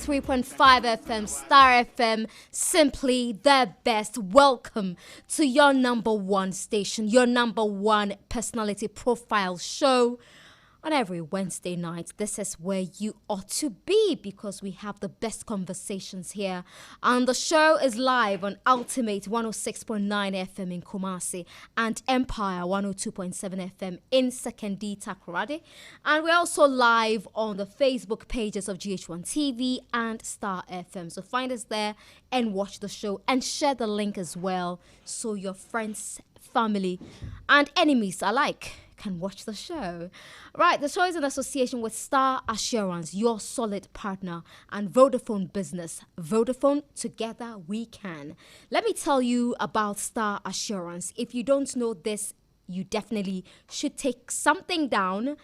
103.5 FM, Star FM, simply the best. Welcome to your number one station, your number one personality profile show. On every Wednesday night, this is where you ought to be because we have the best conversations here. And the show is live on Ultimate 106.9 FM in Kumasi and Empire 102.7 FM in Sekondi Takoradi. And we're also live on the Facebook pages of GHOne TV and Star FM. So find us there and watch the show and share the link as well so your friends, family, and enemies alike can watch the show. Right, the show is in association with Star Assurance, your solid partner, and Vodafone Business. Vodafone, together we can. Let me tell you about Star Assurance. If you don't know this, you definitely should take something down,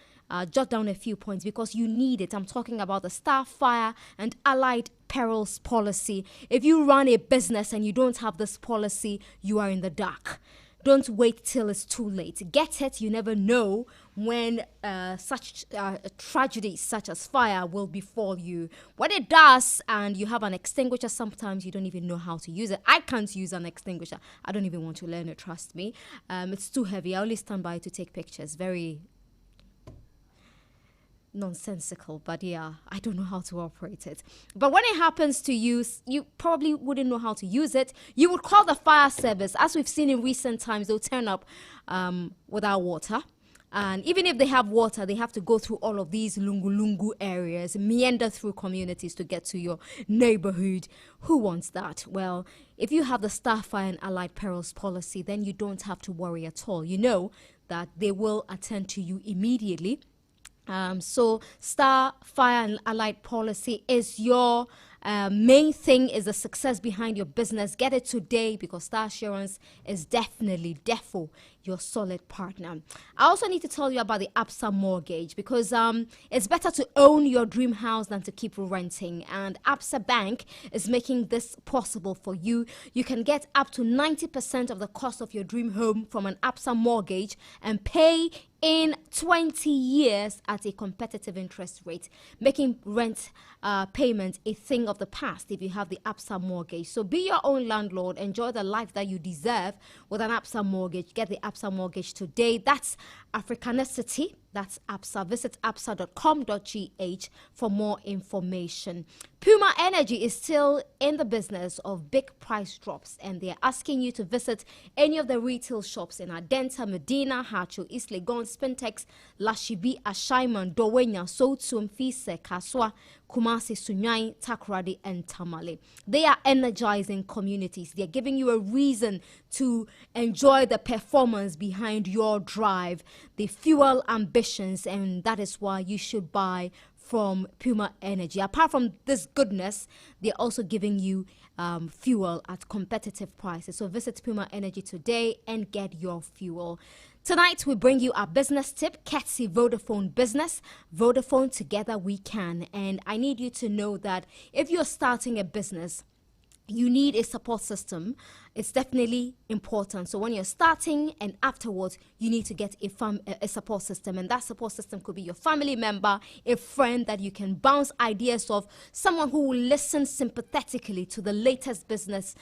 jot down a few points because you need it. I'm talking about the Star Fire and Allied Perils policy. If you run a business and you don't have this policy, you are in the dark. Don't wait till it's too late. Get it. You never know when such tragedies such as fire will befall you. When it does and you have an extinguisher, sometimes you don't even know how to use it. I can't use an extinguisher. I don't even want to learn it, trust me. It's too heavy. I only stand by to take pictures. Very nonsensical, but yeah, I don't know how to operate it. But when it happens to you, you probably wouldn't know how to use it. You would call the fire service. As we've seen in recent times, they'll turn up without water. And even if they have water, they have to go through all of these lungu areas, meander through communities to get to your neighborhood. Who wants that? Well, if you have the Star Fire and Allied Perils policy, then you don't have to worry at all. You know that they will attend to you immediately. So Star Fire and Allied policy is your main thing, is the success behind your business. Get it today because Star Assurance is definitely, your solid partner. I also need to tell you about the ABSA mortgage because it's better to own your dream house than to keep renting. And ABSA Bank is making this possible for you. You can get up to 90% of the cost of your dream home from an ABSA mortgage and pay in 20 years at a competitive interest rate, making rent payment a thing of the past if you have the ABSA mortgage. So be your own landlord. Enjoy the life that you deserve with an ABSA mortgage. Get the ABSA mortgage today. That's Africanicity. That's ABSA. Visit absa.com.gh for more information. Puma Energy is still in the business of big price drops, and they're asking you to visit any of the retail shops in Adenta, Medina, Hacho, East Legon, Spintex, Lashibi, Ashaiman, Dowenya, Sotsum, Fise, Kaswa, Kumasi, Sunyai, Takradi, and Tamale. They are energizing communities. They're giving you a reason to enjoy the performance behind your drive. They fuel ambitions, and that is why you should buy from Puma Energy. Apart from this goodness, they're also giving you fuel at competitive prices. So visit Puma Energy today and get your fuel. Tonight, we bring you our business tip, courtesy Vodafone Business. Vodafone, together we can. And I need you to know that if you're starting a business, you need a support system. It's definitely important. So when you're starting and afterwards, you need to get a support system. And that support system could be your family member, a friend that you can bounce ideas off, someone who will listen sympathetically to the latest business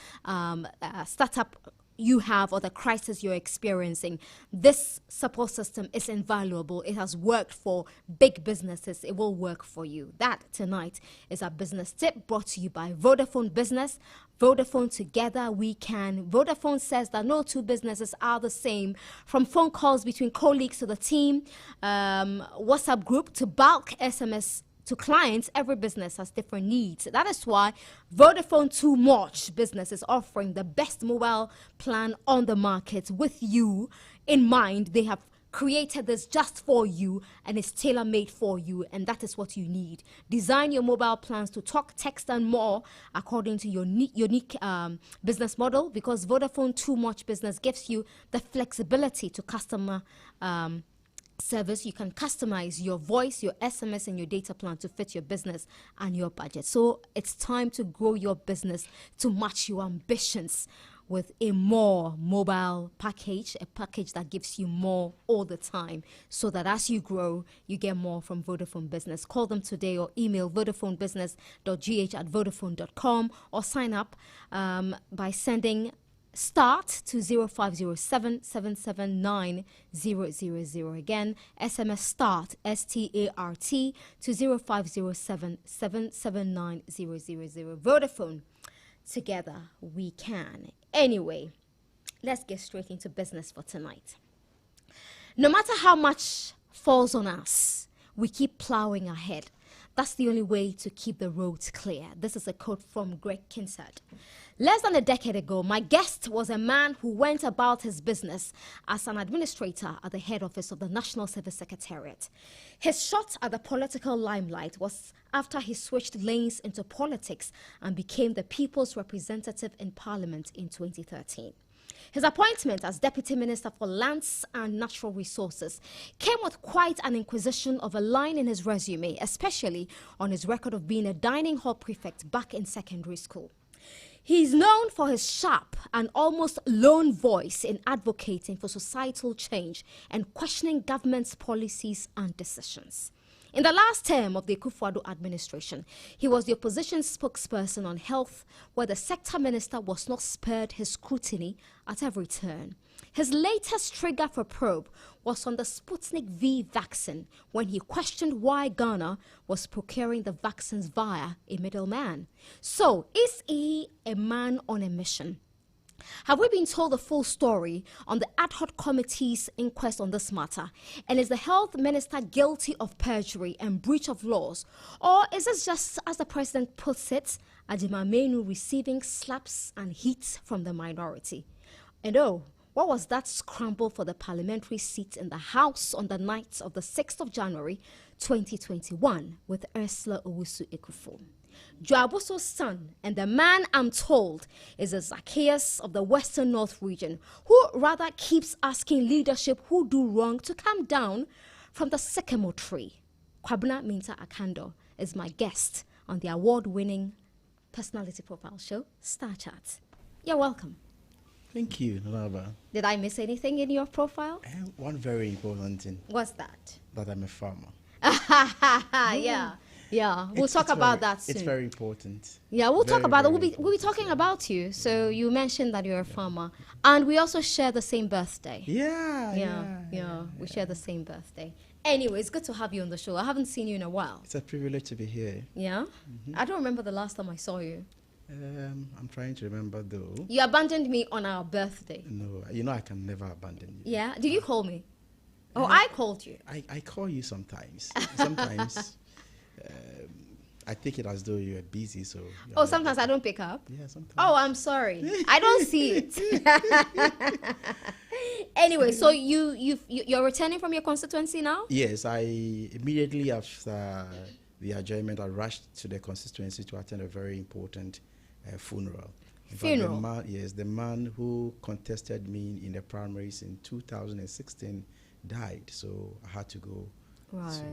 startup you have or the crisis you're experiencing. This support system is invaluable. It has worked for big businesses. It will work for you. That tonight is our business tip brought to you by Vodafone Business. Vodafone, together we can. Vodafone says that no two businesses are the same. From phone calls between colleagues to the team, WhatsApp group to bulk SMS to clients, every business has different needs. That is why Vodafone Too Much Business is offering the best mobile plan on the market with you in mind. They have created this just for you and it's tailor-made for you, and that is what you need. Design your mobile plans to talk, text and more according to your unique business model, because Vodafone Too Much Business gives you the flexibility to customer service. You can customize your voice, your SMS and your data plan to fit your business and your budget. So it's time to grow your business to match your ambitions with a more mobile package, a package that gives you more all the time, so that as you grow, you get more from Vodafone Business. Call them today or email vodafonebusiness.gh@vodafone.com or sign up by sending start to 0507 779 000. Again, SMS start, START, to 0507 779 000. Vodafone, together we can. Anyway, let's get straight into business for tonight. No matter how much falls on us, we keep plowing ahead. That's the only way to keep the roads clear. This is a quote from Greg Kinsard. Less than a decade ago, my guest was a man who went about his business as an administrator at the head office of the National Service Secretariat. His shot at the political limelight was after he switched lanes into politics and became the people's representative in Parliament in 2013. His appointment as Deputy Minister for Lands and Natural Resources came with quite an inquisition of a line in his resume, especially on his record of being a dining hall prefect back in secondary school. He's known for his sharp and almost lone voice in advocating for societal change and questioning government's policies and decisions. In the last term of the Akufo-Addo administration, he was the opposition's spokesperson on health, where the sector minister was not spared his scrutiny at every turn. His latest trigger for probe was on the Sputnik V vaccine, when he questioned why Ghana was procuring the vaccines via a middleman. So, is he a man on a mission? Have we been told the full story on the ad hoc committee's inquest on this matter? And is the health minister guilty of perjury and breach of laws? Or is this just, as the president puts it, Adimamenu receiving slaps and heat from the minority? And what was that scramble for the parliamentary seat in the House on the night of the 6th of January 2021 with Ursula Owusu-Ekufo? Juaboso's son, and the man I'm told is a Zacchaeus of the Western North region, who rather keeps asking leadership who do wrong to come down from the sycamore tree. Kwabena Mintah Akandoh is my guest on the award-winning personality profile show, Star Chat. You're welcome. Thank you, Nana Aba. Did I miss anything in your profile? One very important thing. What's that? That I'm a farmer. Yeah. We'll talk about that soon. It's very important. Yeah, we'll talk about it. We'll be talking about you. So you mentioned that you're a farmer, and we also share the same birthday. Yeah. We share the same birthday. Anyway, it's good to have you on the show. I haven't seen you in a while. It's a privilege to be here. Yeah? I don't remember the last time I saw you. I'm trying to remember though. You abandoned me on our birthday. No, I can never abandon you. Yeah? Did you call me? Oh, I called you. I call you sometimes. Sometimes I take it as though you're busy. So. Oh, sometimes I don't pick up? Yeah, sometimes. Oh, I'm sorry. I don't see it. Anyway, so you're returning from your constituency now? Yes, I immediately after the adjournment, I rushed to the constituency to attend a very important funeral. Funeral? The man who contested me in the primaries in 2016 died, so I had to go to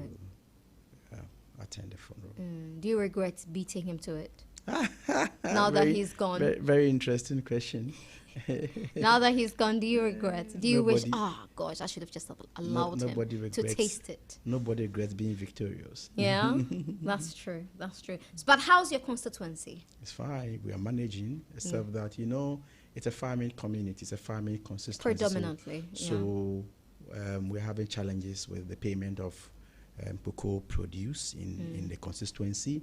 attend the funeral. Do you regret beating him to it? Now that he's gone. Very interesting question. Now that he's gone, do you regret? Do you wish, gosh, I should have just allowed him to taste it? Nobody regrets being victorious. Yeah, that's true. But how's your constituency? It's fine. We are managing, except that, it's a farming community. It's a farming consistency. Predominantly, So we're having challenges with the payment of cocoa produce in the constituency.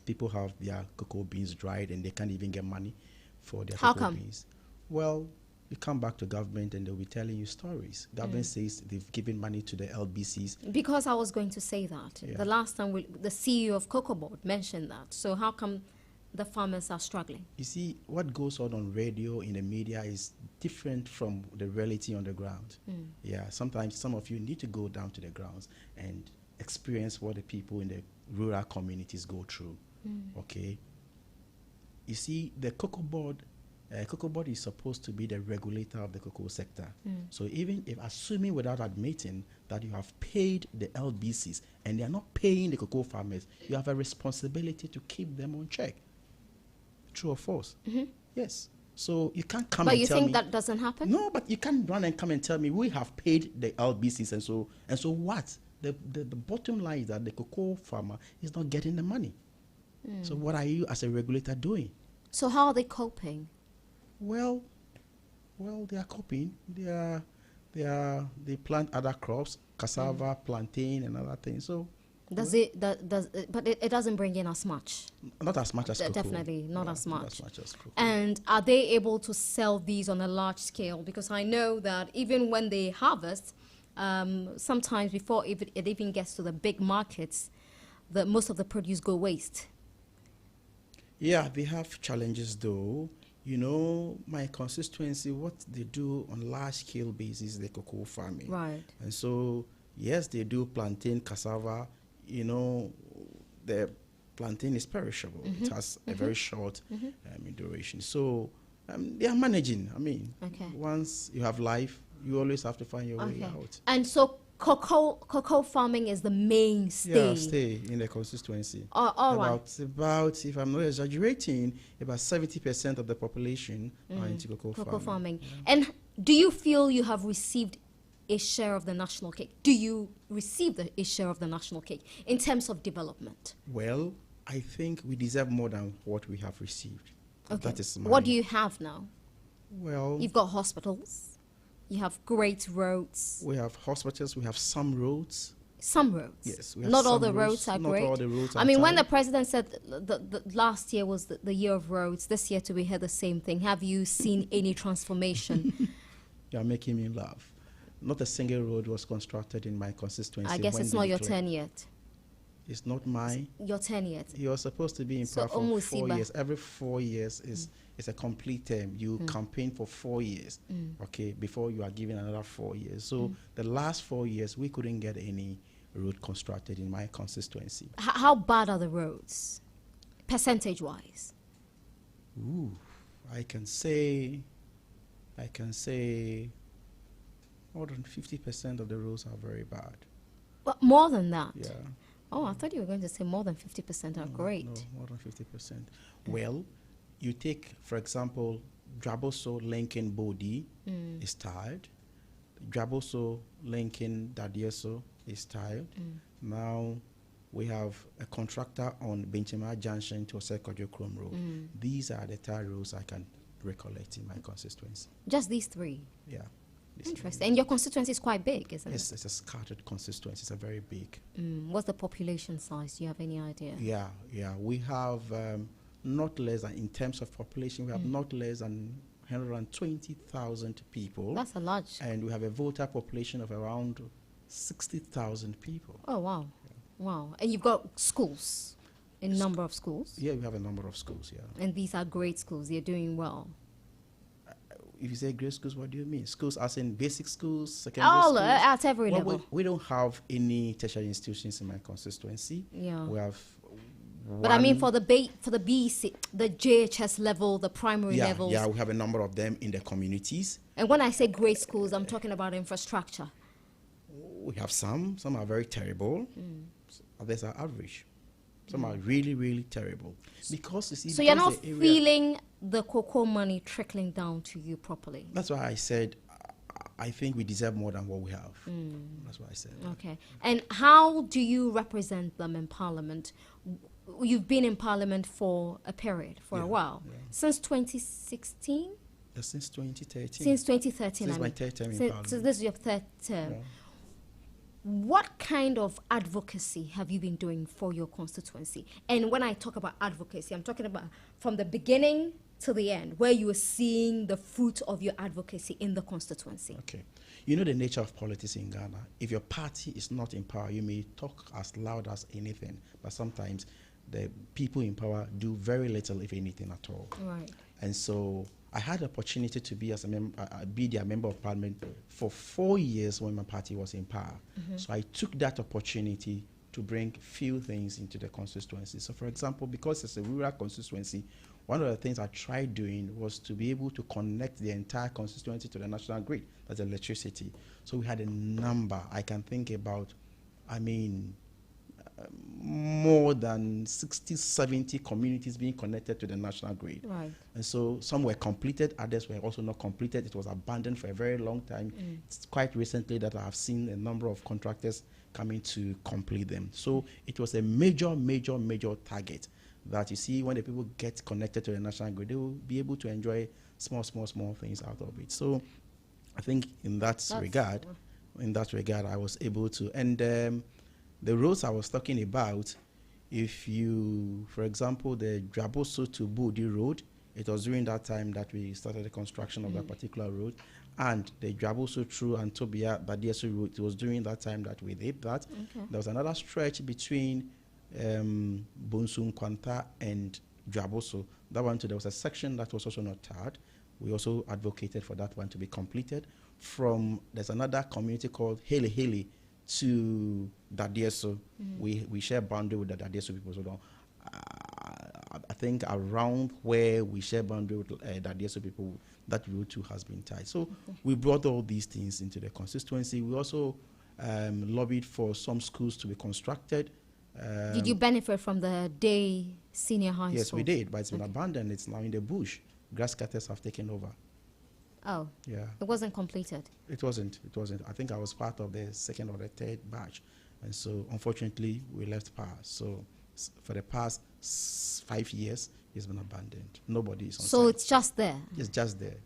People have their cocoa beans dried and they can't even get money for their cocoa beans. Well, you come back to government and they'll be telling you stories. Government says they've given money to the LBCs. Because I was going to say that. Yeah. The last time the CEO of Cocoa Board mentioned that. So how come the farmers are struggling? You see, what goes on radio, in the media, is different from the reality on the ground. Yeah, sometimes some of you need to go down to the grounds and experience what the people in the rural communities go through. Okay? You see, the Cocoa Board is supposed to be the regulator of the cocoa sector. So even if, assuming without admitting that you have paid the LBCs and they are not paying the cocoa farmers, you have a responsibility to keep them on check. True or false? Yes. So you can't come But and you tell think me that doesn't happen? no, but you can't run and come and tell me we have paid the LBCs and so what? The bottom line is that the cocoa farmer is not getting the money. So what are you as a regulator doing? So how are they coping? Well, they are coping. They plant other crops, cassava, plantain, and other things. So But it doesn't bring in as much. not as much as cocoa. Definitely not as much. Not as much as cocoa. And are they able to sell these on a large scale? Because I know that even when they harvest, sometimes before it even gets to the big markets, most of the produce go waste. Yeah, they have challenges though. You know, my constituency, what they do on large scale basis, the cocoa farming. Right. And so, yes, they do plantain, cassava. You know, the plantain is perishable. It has a very short duration. So, they are managing. I mean, once you have life, you always have to find your way out. And so cocoa farming is the mainstay. Yeah, stay in the constituency. All right. About, if I'm not exaggerating, about 70% of the population are into cocoa farming. Yeah. And do you feel you have received a share of the national cake? Do you receive a share of the national cake in terms of development? Well, I think we deserve more than what we have received. Okay. That is what do you have now? Well, you've got hospitals. You have great roads. We have hospitals. We have some roads. Some roads. Yes, we have not some all the roads are not great. All the roads are I mean, when tight. the president said the last year was the year of roads, this year we heard the same thing. Have you seen any transformation? You are making me laugh. Not a single road was constructed in my constituency. I guess it's not your turn yet. It's not mine. Your turn yet. You're supposed to be in power for 4 years. Every 4 years is a complete term. You campaign for 4 years, okay, before you are given another 4 years. So the last 4 years, we couldn't get any road constructed in my constituency. How bad are the roads, percentage-wise? Ooh, I can say more than 50% of the roads are very bad. But more than that? Yeah. Oh, I thought you were going to say more than 50% are great. No, more than 50%. Well, you take, for example, Juaboso, Lincoln, Bodi is tired. Juaboso, Lincoln, Dadieso is tired. Now we have a contractor on Benchema Junction to Osekojo Chrome Road. These are the tired roads I can recollect in my constituency. Just these three? Yeah. Interesting. And your constituency is quite big, isn't it? It's a scattered constituency. It's a very big. What's the population size? Do you have any idea? Yeah. We have not less than, in terms of population, we have not less than 120,000 people. That's a large. And we have a voter population of around 60,000 people. Oh, wow. Yeah. Wow. And you've got schools, a number of schools? Yeah, we have a number of schools, yeah. And these are great schools. They're doing well. If you say great schools, what do you mean? Schools as in basic schools, secondary schools? At every level. We don't have any tertiary institutions in my constituency. Yeah. We have But I mean for the BC, the JHS level, the primary levels. Yeah, we have a number of them in the communities. And when I say great schools, I'm talking about infrastructure. We have some are very terrible. Others are average. Some are really, really terrible. Because you see, so you're not feeling the cocoa money trickling down to you properly. That's why I said I think we deserve more than what we have. That's what I said. Okay. And how do you represent them in Parliament? You've been in Parliament for a period, for a while. Yeah. Since 2016? Since 2013. Since 2013. Since my third term in Parliament. So this is your third term. Yeah. What kind of advocacy have you been doing for your constituency? And when I talk about advocacy, I'm talking about from the beginning to the end, where you are seeing the fruit of your advocacy in the constituency. Okay. You know the nature of politics in Ghana. If your party is not in power, you may talk as loud as anything, but sometimes the people in power do very little, if anything at all. Right. And so I had the opportunity to be be their member of parliament for 4 years when my party was in power. So I took that opportunity to bring few things into the constituency. So for example, because it's a rural constituency, one of the things I tried doing was to be able to connect the entire constituency to the national grid, that's electricity. So we had a number I can think about, more than 60, 70 communities being connected to the national grid. Right. And so some were completed, others were also not completed. It was abandoned for a very long time. It's quite recently that I have seen a number of contractors coming to complete them. So it was a major, major, major target that you see when the people get connected to the national grid, they will be able to enjoy small, small, small things out of it. So I think in that regard, I was able to. And the roads I was talking about, if you, for example, the Juaboso to Budi road, it was during that time that we started the construction of that particular road. And the Juaboso through and Tobia Badieso road, it was during that time that we did that. Okay. There was another stretch between Bonsun Kwanta and Juaboso. That one too, there was a section that was also not tarred. We also advocated for that one to be completed. There's another community called Hele Hele to Dadieso. We share boundary with the Dadieso people. So I think around where we share boundary with Dadieso people, that route too has been tied. So we brought all these things into the constituency. We also lobbied for some schools to be constructed. Did you benefit from the day senior high school? Yes, we did, but it's been abandoned. It's now in the bush. Grass cutters have taken over. Oh. Yeah. It wasn't completed? It wasn't. I think I was part of the second or the third batch. And so, unfortunately, we left power. So, for the past 5 years, it's been abandoned. Nobody is on So, site. it's just there? It's just there.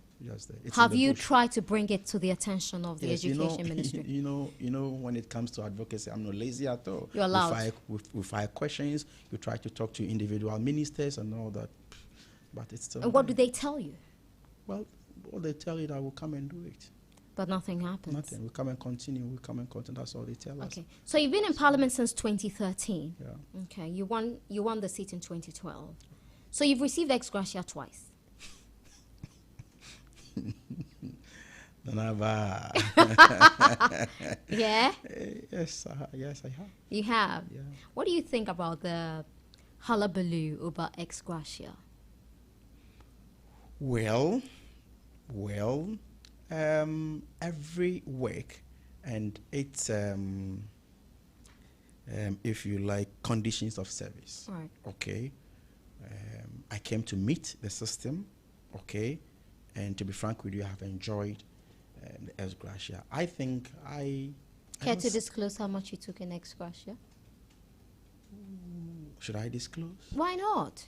It's Have you tried to bring it to the attention of the Education Ministry? You know, when it comes to advocacy, I'm not lazy at all. You're allowed. We file questions. You try to talk to individual ministers and all that. But it's still. And what do they tell you? Well, what they tell you that we'll come and do it. But nothing happens. Nothing. We come and continue. That's all they tell us. Okay. So you've been in Parliament since 2013. Yeah. Okay. You won the seat in 2012. So you've received ex gratia twice. Nana Aba. Yeah? Yes, I have. You have? Yeah. What do you think about the hullabaloo over ex gratia? Well, every week, and it's if you like, conditions of service. Right. Okay. I came to meet the system. Okay. And to be frank with you, I have enjoyed the ex gratia. I think Care to disclose how much you took in ex gratia? Should I disclose? Why not?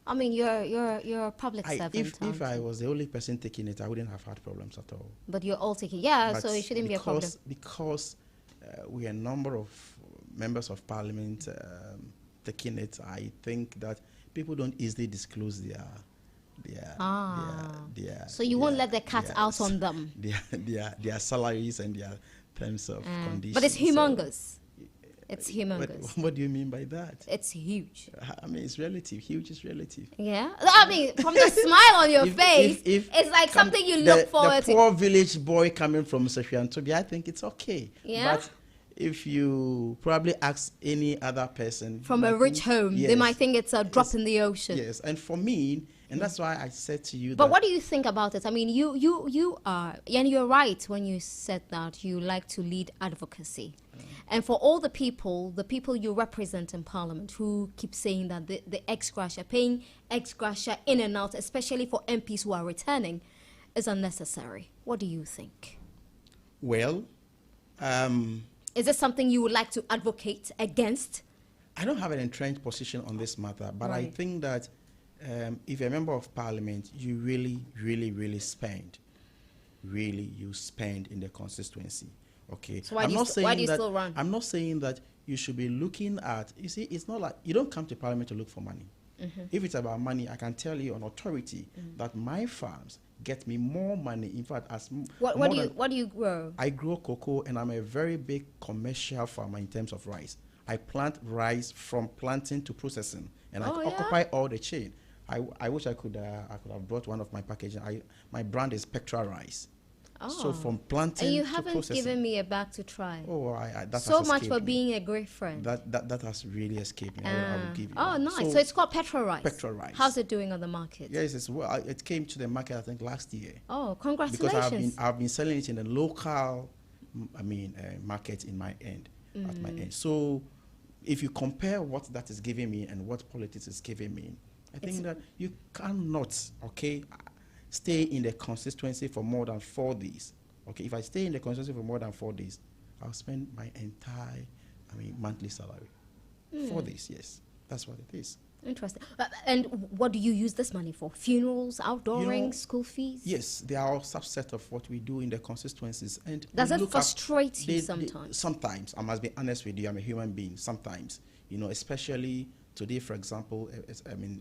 I mean, you're a public servant. If I was the only person taking it, I wouldn't have had problems at all. But you're all taking, yeah, But so it shouldn't be a problem. Because we are a number of members of Parliament taking it, I think that people don't easily disclose their so you won't let the cat out on them. Their salaries and their terms of conditions. But it's humongous. It's humongous. What do you mean by that? It's huge. I mean, it's relative. Huge is relative. Yeah. I mean, from the smile on your face, it's like something you look forward to. The poor village boy coming from Sefwiantobi, I think it's okay. Yeah. But if you probably ask any other person from a rich home, yes, they might think it's a drop in the ocean. Yes. And for me, and that's why I said to you. But what do you think about it? I mean, you are, and you're right when you said that you like to lead advocacy. And for all the people you represent in Parliament who keep saying that the ex gratia, paying ex gratia in and out, especially for MPs who are returning, is unnecessary. What do you think? Well, is this something you would like to advocate against? I don't have an entrenched position on this matter, but right. I think that if you're a member of Parliament, you really, really, really spend. Really, you spend in the constituency. Okay. So why do you still run? I'm not saying that you should be looking at, you see, it's not like, you don't come to Parliament to look for money. If it's about money, I can tell you on authority that my farms get me more money. In fact, what do you grow? I grow cocoa, and I'm a very big commercial farmer in terms of rice. I plant rice from planting to processing, and I occupy all the chain. I wish I could have brought one of my packaging. My brand is Spectra Rice. Oh. So from planting and you to haven't processing. given me a bag to try. Oh, that so has much for me. being a great friend. That has really escaped me. I will give you. Oh, nice. So it's called Petra Rice. Petra Rice. How's it doing on the market? Yes, it came to the market I think last year. Oh, congratulations! Because I've been selling it in the local, market in my end at my end. So if you compare what that is giving me and what politics is giving me, I think that you cannot, okay, stay in the constituency for more than 4 days. Okay, if I stay in the constituency for more than 4 days, I'll spend my entire, monthly salary. 4 days, yes. That's what it is. Interesting. And what do you use this money for? Funerals, outdooring, school fees? Yes, they are all subset of what we do in the constituencies. And does it frustrate you sometimes? Sometimes. I must be honest with you. I'm a human being. Sometimes, especially today, for example,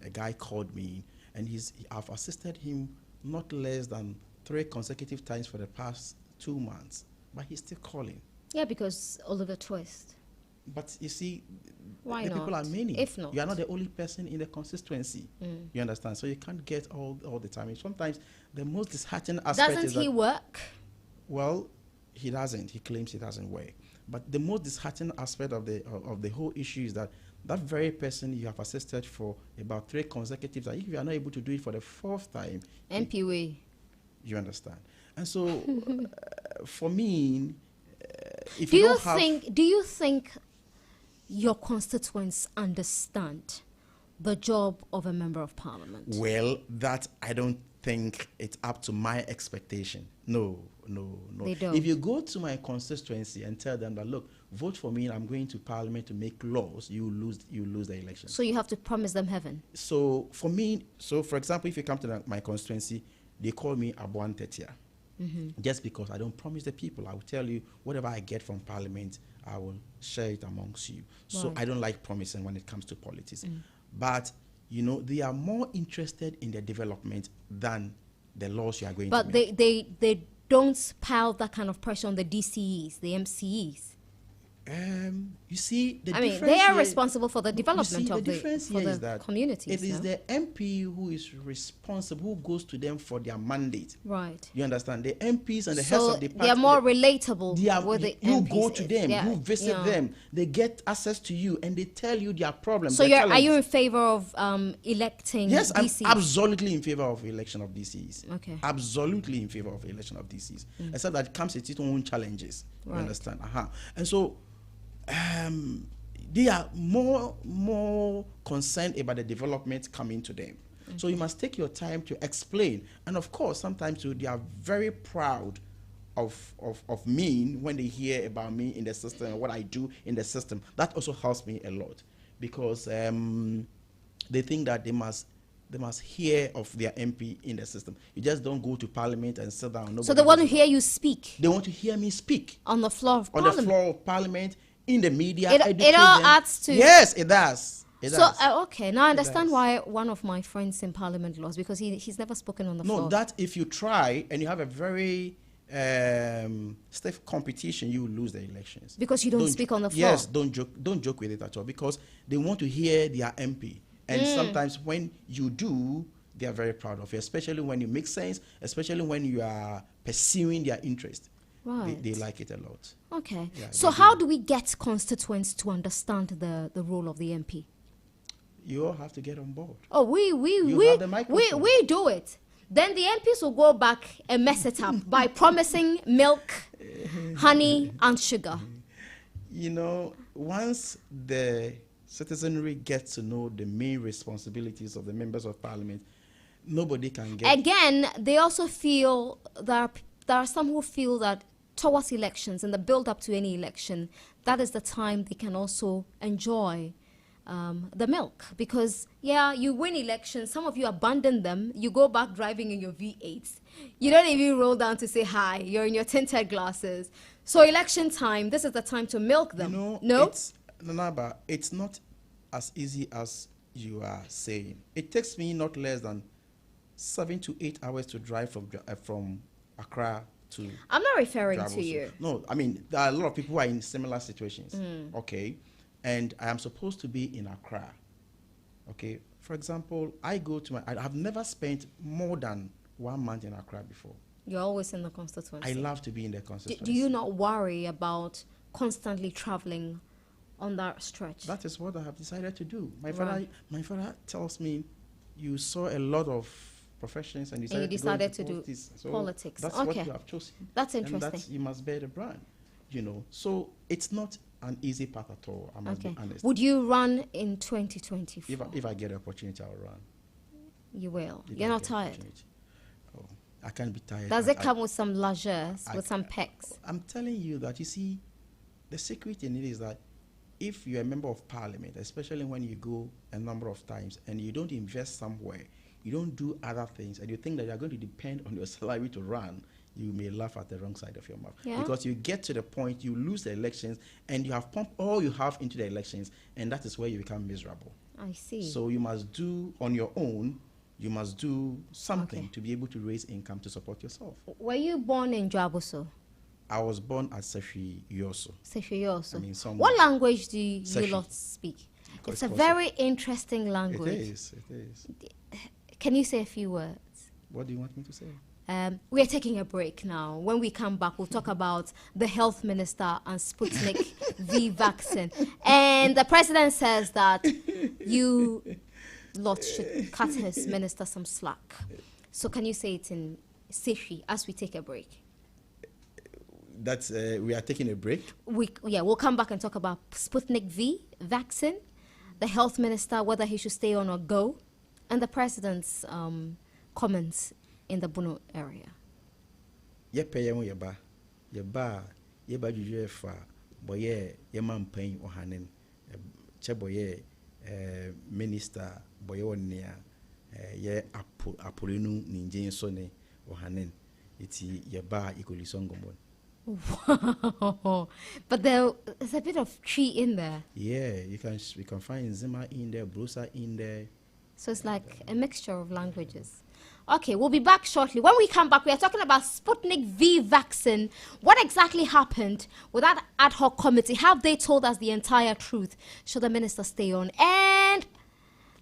a guy called me, and I've assisted him not less than 3 consecutive times for the past 2 months, but he's still calling. Yeah, because Oliver Twist. But you see, why the not? people are many. If not, you are not the only person in the constituency. You understand? So you can't get all the time. And sometimes the most disheartening aspect is doesn't he work? Well, he doesn't. He claims he doesn't work. But the most disheartening aspect of the whole issue is that very person you have assisted for about 3 consecutive times, if you are not able to do it for the 4th time, MPW. You understand? And so, for me, if do you think your constituents understand the job of a member of parliament? Well, that I don't think it's up to my expectation. No. They don't. If you go to my constituency and tell them that, look, vote for me and I'm going to parliament to make laws, you lose the election. So you have to promise them heaven. So for example, if you come to my constituency, they call me Abuan Tetia. Just because I don't promise the people. I will tell you whatever I get from parliament, I will share it amongst you. So I don't like promising when it comes to politics. But they are more interested in the development than the laws you are going to make. But they don't pile that kind of pressure on the DCEs, the MCEs. You see, they are responsible for the development of the communities. It is the MP who is responsible, who goes to them for their mandate. Right. You understand? The MPs and the heads of the party. They are more relatable with the you MPs. You go to them, you visit them, they get access to you, and they tell you their problems. So are you in favor of electing Yes, DCs? I'm absolutely in favor of election of DCs. Okay. Absolutely in favor of election of DCs. Except that it comes with its own challenges. Right. You understand? And so, they are more concerned about the development coming to them. So you must take your time to explain. And of course, sometimes they are very proud of me when they hear about me in the system and what I do in the system. That also helps me a lot because they think that they must hear of their MP in the system. You just don't go to parliament and sit down. So they want to hear you speak. They want to hear me speak. On the floor of parliament. On the floor of parliament. In the media, it all adds to. Yes, it does. Okay, now I understand why one of my friends in parliament lost, because he's never spoken on the floor. No, that if you try and you have a very stiff competition, you will lose the elections. Because you don't speak on the floor. Yes, don't joke with it at all, because they want to hear their MP, and sometimes when you do, they are very proud of you, especially when you make sense, especially when you are pursuing their interest. Right. They like it a lot. Okay. Yeah, so how do we get constituents to understand the role of the MP? You all have to get on board. Oh, we do it. Then the MPs will go back and mess it up by promising milk, honey, and sugar. Once the citizenry gets to know the main responsibilities of the members of parliament, nobody can get... Again, they also feel there are some who feel that towards elections and the build up to any election, that is the time they can also enjoy the milk. Because, you win elections, some of you abandon them, you go back driving in your V8s. You don't even roll down to say hi, you're in your tinted glasses. So election time, this is the time to milk them. No? It's not as easy as you are saying. It takes me not less than 7 to 8 hours to drive from Accra to... I'm not referring Juaboso. To you. No, there are a lot of people who are in similar situations. Okay? And I am supposed to be in Accra. Okay? For example, I have never spent more than 1 month in Accra before. You're always in the constituency. I love to be in the constituency. Do you not worry about constantly traveling on that stretch? That is what I have decided to do. My father tells me, you saw a lot of professions and you decided to do so politics. That's what you have chosen. That's interesting. And you must bear the brand, So it's not an easy path at all. I must be honest. Would you run in 2024? If I get the opportunity, I'll run. You will. You're not tired? Oh, I can't be tired. Does it come with some leisures, with some pecs? I'm telling you that, you see, the secret in it is that if you're a member of parliament, especially when you go a number of times and you don't invest somewhere, you don't do other things, and you think that you're going to depend on your salary to run, you may laugh at the wrong side of your mouth. Yeah. Because you get to the point, you lose the elections, and you have pumped all you have into the elections, and that is where you become miserable. I see. So you must do on your own, you must do something to be able to raise income to support yourself. Were you born in Juaboso? I was born at Juaboso. Juaboso. I mean, what language do you lot speak? It's a very interesting language. It is. Can you say a few words? What do you want me to say? We are taking a break now. When we come back, we'll talk about the health minister and Sputnik V vaccine. And the president says that you lot should cut his minister some slack. So can you say it in Seshi as we take a break? That's we are taking a break. We'll come back and talk about Sputnik V vaccine, the health minister, whether he should stay on or go, and the president's comments in the Bono area. Yeba juju fa boye yema mpain ohanen cheboye minister boye wonia ye apolinu ninje so ne ohanen iti yeba ikolisongomon. Wow, but there's a bit of tree in there. Yeah, we can find Zima in there, Brusa in there. So it's like a mixture of languages. Okay, we'll be back shortly. When we come back, we are talking about Sputnik V vaccine. What exactly happened with that ad hoc committee? Have they told us the entire truth? Should the minister stay on? And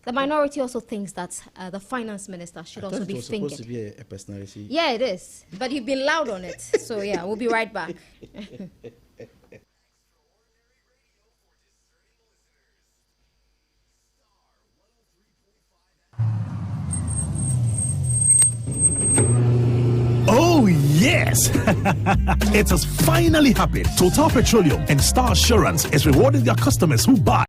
the minority also thinks that the finance minister should also be fingered. Supposed to be a personality. Yeah, it is. But you've been loud on it. So yeah, we'll be right back. Oh, yes! It has finally happened. Total Petroleum and Star Assurance is rewarding their customers who buy.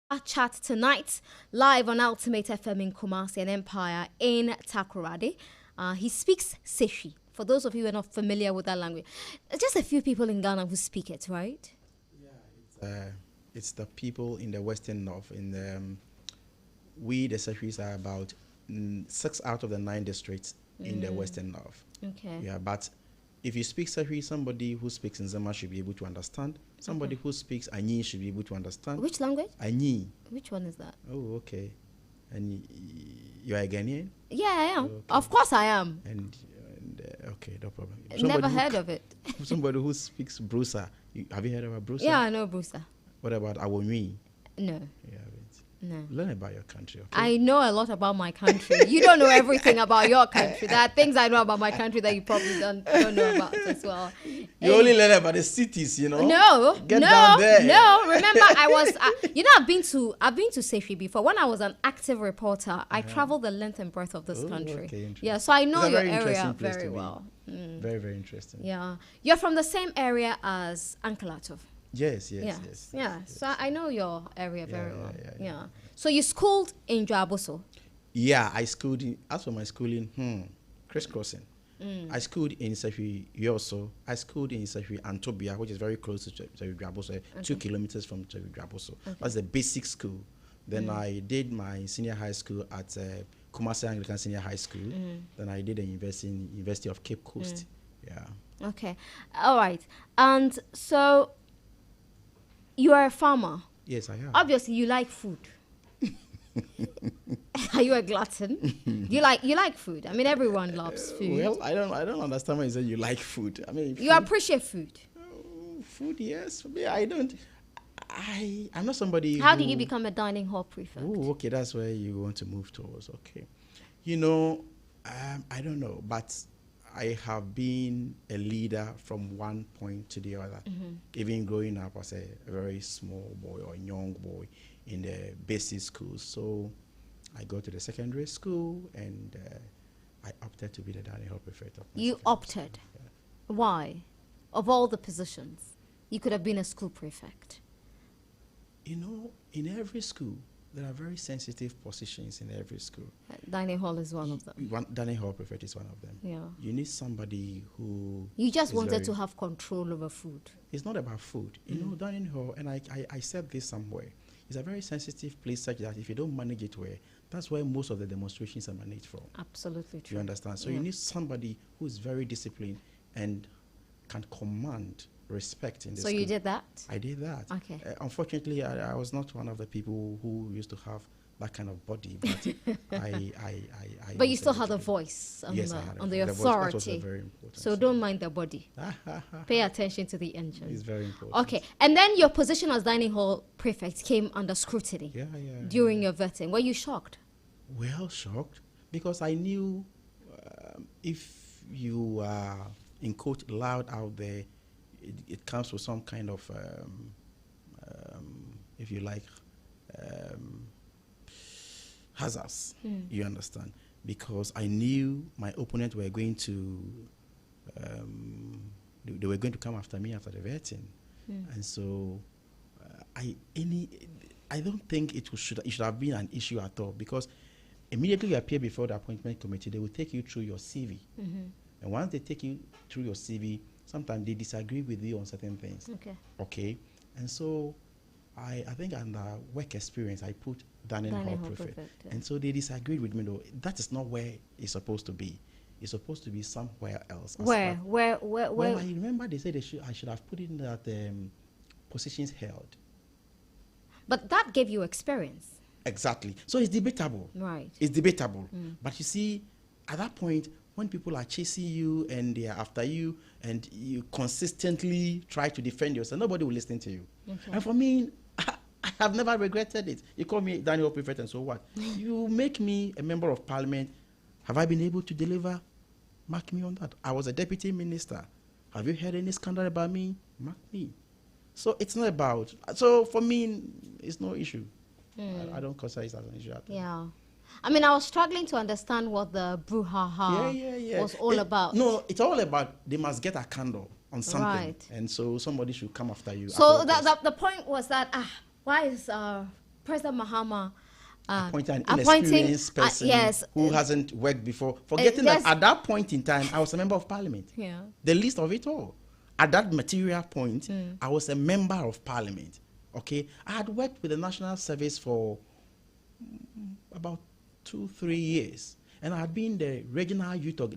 Our chat tonight, live on Ultimate FM in Kumasi and Empire in Takoradi. He speaks Seshi. For those of you who are not familiar with that language, just a few people in Ghana who speak it, right? Yeah, it's the people in the Western North. We, the Seshis, are about 6 out of the 9 districts in the Western North. Okay. Yeah, but if you speak Sahwi, somebody who speaks Nzema should be able to understand. Somebody who speaks Anyi should be able to understand. Which language? Anyi. Which one is that? Oh, okay. And you are a Ghanaian? Yeah, I am. Okay. Of course I am. And okay, no problem. Never heard of it. Somebody who speaks Brusa. Have you heard about Brusa? Yeah, I know Brusa. What about Awonwi? No. You haven't. No. Learn about your country, okay? I know a lot about my country. You don't know everything about your country. There are things I know about my country that you probably don't know about as well. You only learn about the cities, you know? No, Get down there. No. Remember, I've been to Sefwi before. When I was an active reporter, I traveled the length and breadth of this country. Okay, yeah, so I know your very area place very to be. well. Very, very interesting. Yeah, you're from the same area as Uncle Atov. Yes. Yeah. So I know your area very well. Yeah. So you schooled in Juaboso? Yeah, I schooled as for my schooling, crisscrossing. I schooled in Sefwi Yoso. I schooled in Sefwi Antobia, which is very close to Sefwi Juaboso, 2 kilometers from Sefwi Juaboso. That's the basic school. Then I did my senior high school at Kumasi Anglican Senior High School. Then I did a University of Cape Coast. Yeah. Okay. All right. And so you are a farmer. Yes, I am. Obviously, you like food. Are you a glutton? You like food. I mean, everyone loves food. Well, I don't understand why you say you like food. I mean, you appreciate food. Food, yes. For me, I don't. I'm not somebody. How did you become a dining hall prefect? Oh, okay, that's where you want to move towards. Okay, you know, I don't know, but I have been a leader from one point to the other. Even growing up as a very small boy or young boy in the basic schools. So I go to the secondary school and I opted to be the dining hall prefect. You opted? Yeah. Why? Of all the positions, you could have been a school prefect. You know, in every school, there are very sensitive positions in every school. Dining hall is one of them. Dining hall prefect is one of them. Yeah. You need somebody who... You just wanted to have control over food. It's not about food. You know, dining hall, and I said this somewhere, it's a very sensitive place such that if you don't manage it well, that's where most of the demonstrations are managed from. Absolutely true. You understand? So you need somebody who is very disciplined and can command respect in the school. So you did that? I did that. Okay. Unfortunately, I was not one of the people who used to have that kind of body, but But you still had a voice on, yes, on the authority. That was very important. So don't mind the body. Pay attention to the engine. It's very important. Okay. And then your position as dining hall prefect came under scrutiny during your vetting. Were you shocked? Well, shocked, because I knew if you are, in quote, loud out there, it comes with some kind of, if you like, hazards. You understand? Because I knew my opponents were going to, they were going to come after me after the vetting, and so I don't think it should have been an issue at all, because immediately you appear before the appointment committee, they will take you through your CV, and once they take you through your CV, sometimes they disagree with you on certain things. Okay, and so I think under work experience, I put dining hall prefect. And so they disagreed with me, though. That is not where it's supposed to be. It's supposed to be somewhere else. Where? Well, I remember they said I should have put in that positions held. But that gave you experience. Exactly. So it's debatable. Right. It's debatable. But you see, at that point, when people are chasing you and they are after you and you consistently try to defend yourself, nobody will listen to you. And for me, I have never regretted it. You call me Daniel Prefect and so what? You make me a member of parliament. Have I been able to deliver? Mark me on that. I was a deputy minister. Have you heard any scandal about me? Mark me. So it's not about, so for me, it's no issue. I don't consider it as an issue at all. Yeah. I mean, I was struggling to understand what the brouhaha was all about. No, it's all about they must get a candle on something. Right. And so somebody should come after you. So the point was that, why is President Mahama appointing an inexperienced person who hasn't worked before, forgetting that at that point in time, I was a member of parliament. Yeah. The least of it all. At that material point, I was a member of parliament. Okay. I had worked with the National Service for about 2-3 years. And I had been the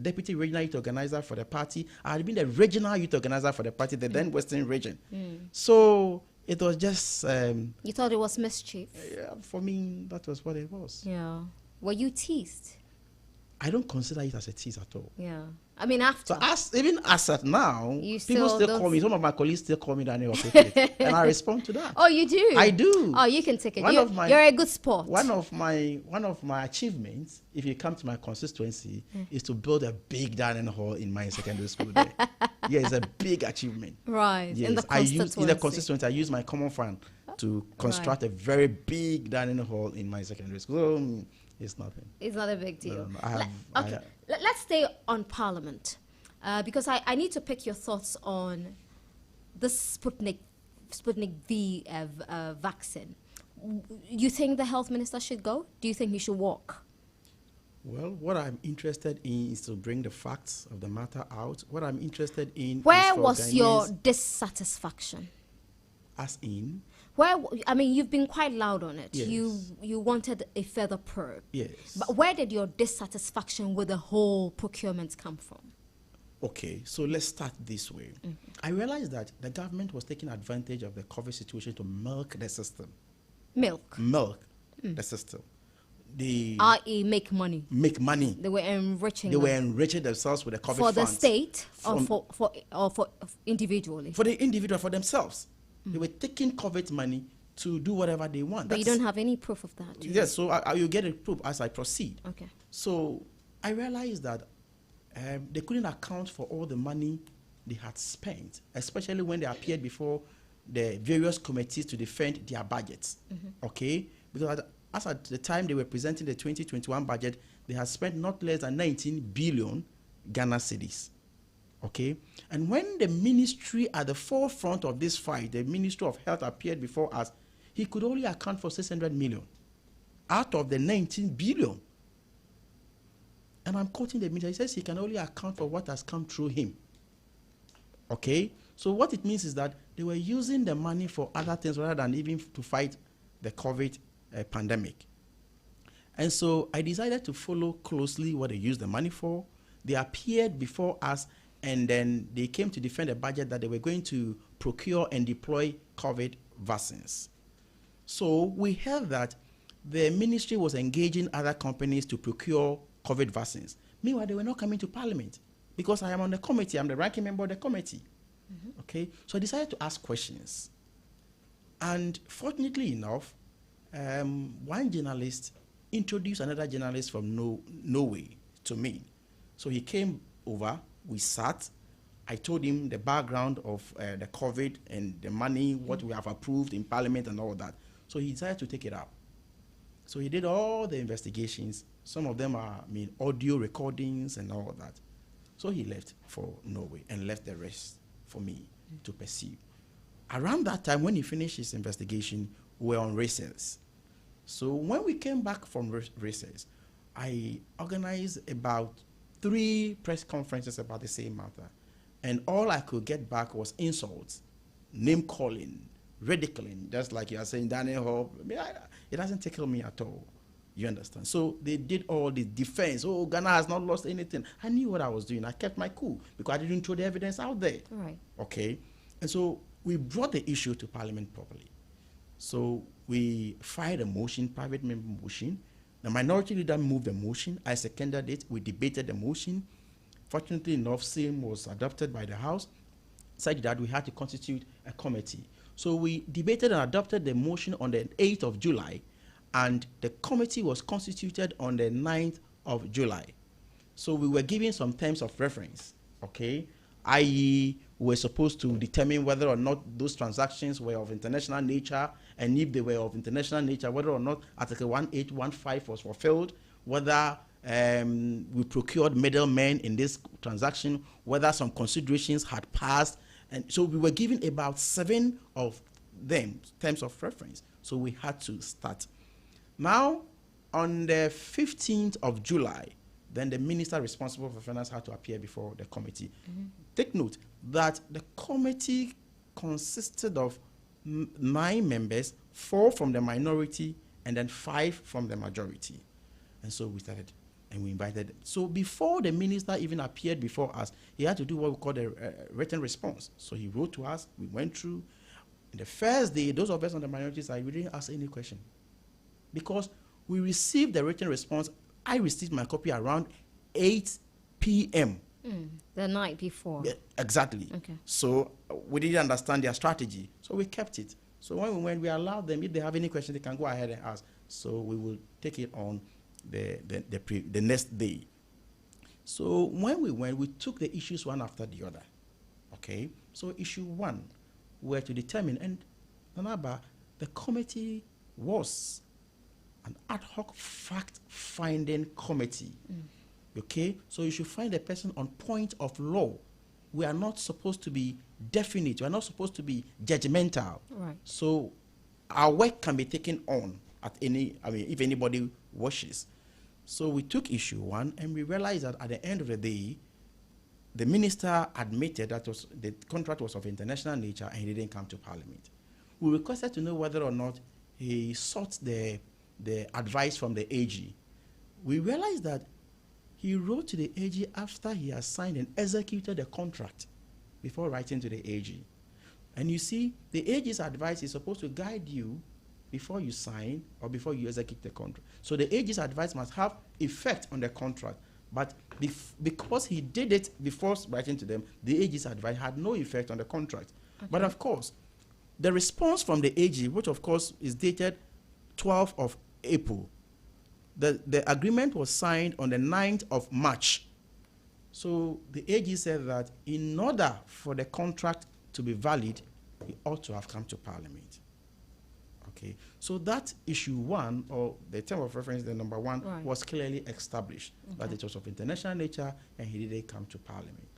deputy regional youth organizer for the party. I had been the regional youth organizer for the party, the then Western region. So it was just... you thought it was mischief? Yeah, for me, that was what it was. Yeah. Were you teased? I don't consider it as a tease at all. Yeah. I mean, after. So even as at now, people still call me, some of my colleagues still call me Daniel Opekele, and I respond to that. Oh, you do? I do. Oh, you can take it. You're a good sport. One of my achievements, if you come to my constituency, is to build a big dining hall in my secondary school there. Yeah, it's a big achievement. Right. Yes. In the constituency, I use my common fund to construct a very big dining hall in my secondary school. So, it's nothing. It's not a big deal. No, Let's stay on Parliament because I need to pick your thoughts on the Sputnik V vaccine. You think the health minister should go? Do you think he should walk? Well, what I'm interested in is to bring the facts of the matter out. What I'm interested in Where was your dissatisfaction? As in? I mean, you've been quite loud on it. Yes. You wanted a further probe. Yes. But where did your dissatisfaction with the whole procurement come from? Okay, so let's start this way. I realized that the government was taking advantage of the COVID situation to milk the system. Milk the system. I.e. make money. Make money. They were enriching. They were enriching themselves with the COVID for funds. the state or for individually. For the individual, for themselves. They were taking COVID money to do whatever they want. But you don't have any proof of that. Yes, so you get a proof as I proceed. Okay. So I realized that they couldn't account for all the money they had spent, especially when they appeared before the various committees to defend their budgets. Okay? Because as at the time they were presenting the 2021 budget, they had spent not less than 19 billion Ghana cedis. Okay? And when the ministry at the forefront of this fight, the Ministry of Health appeared before us, he could only account for 600 million out of the 19 billion. And I'm quoting the minister. He says he can only account for what has come through him. Okay? So what it means is that they were using the money for other things rather than even to fight the COVID pandemic. And so I decided to follow closely what they used the money for. They appeared before us, and then they came to defend a budget that they were going to procure and deploy COVID vaccines. So we heard that the ministry was engaging other companies to procure COVID vaccines. Meanwhile, they were not coming to Parliament because I am on the committee. I'm the ranking member of the committee. Okay, so I decided to ask questions. And fortunately enough, one journalist introduced another journalist from Norway to me. So he came over. We sat. I told him the background of the COVID and the money, what we have approved in Parliament and all that. So he decided to take it up. So he did all the investigations. Some of them are, audio recordings and all that. So he left for Norway and left the rest for me to pursue. Around that time, when he finished his investigation, we were on recess. So when we came back from recess, I organized about 3 press conferences about the same matter. And all I could get back was insults, name calling, ridiculing, just like you are saying, Daniel Hall. It doesn't tickle me at all. You understand? So they did all the defense. Oh, Ghana has not lost anything. I knew what I was doing. I kept my cool because I didn't throw the evidence out there. Right. Okay? And so we brought the issue to Parliament properly. So we filed a motion, private member motion. The minority leader moved the motion. I seconded it. We debated the motion. Fortunately enough, same was adopted by the House, such that we had to constitute a committee. So we debated and adopted the motion on the 8th of July, and the committee was constituted on the 9th of July. So we were given some terms of reference, okay? i.e., we were supposed to determine whether or not those transactions were of international nature, and if they were of international nature, whether or not Article 1815 was fulfilled, whether we procured middlemen in this transaction, whether some considerations had passed. And so we were given about 7 of them, terms of reference. So we had to start. Now, on the 15th of July, then the minister responsible for finance had to appear before the committee. Take note that the committee consisted of 9 members, 4 from the minority, and then 5 from the majority. And so we started. And we invited them. So before the minister even appeared before us, he had to do what we call a written response. So he wrote to us, we went through. The first day, those of us on the minority side, we didn't ask any question. Because we received the written response. I received my copy around 8 p.m. The night before. Yeah, exactly. Okay. So we didn't understand their strategy. So we kept it. So when we went, we allowed them, if they have any questions, they can go ahead and ask. So we will take it on the next day. So when we went, we took the issues one after the other. Okay? So issue one, were to determine, and Nana Aba, the committee was an ad hoc fact-finding committee. Okay? So you should find a person on point of law. We are not supposed to be definite. We are not supposed to be judgmental. Right. So our work can be taken on at any, if anybody wishes. So we took issue one, and we realized that at the end of the day, the minister admitted that the contract was of international nature and he didn't come to Parliament. We requested to know whether or not he sought the advice from the AG. We realized that he wrote to the AG after he had signed and executed the contract before writing to the AG. And you see, the AG's advice is supposed to guide you before you sign or before you execute the contract. So the AG's advice must have effect on the contract. But because he did it before writing to them, the AG's advice had no effect on the contract. Okay. But of course, the response from the AG, which of course is dated 12th of April, the agreement was signed on the 9th of March. So the AG said that in order for the contract to be valid, he ought to have come to Parliament. Okay, so that issue one, or the term of reference, the number one, right, was clearly established, that it was of international nature and he didn't come to Parliament.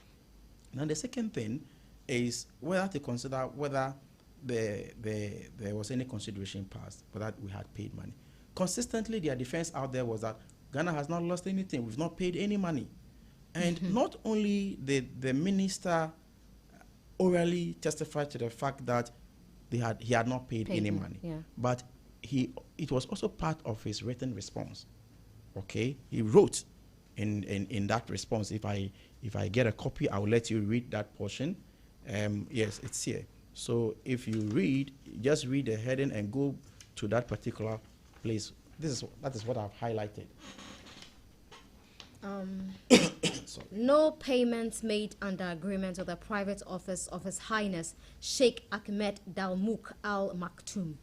Now the second thing is whether to consider whether there was any consideration passed, whether we had paid money. Consistently, their defense out there was that Ghana has not lost anything, we've not paid any money. And not only did the minister orally testify to the fact that he had not paid any money, but it was also part of his written response. Okay, he wrote in that response. If I get a copy, I will let you read that portion. Yes, it's here. So if you read, just read the heading and go to that particular place. That is what I've highlighted. No payments made under agreement with the private office of His Highness Sheikh Ahmed Dalmouk Al Maktoum.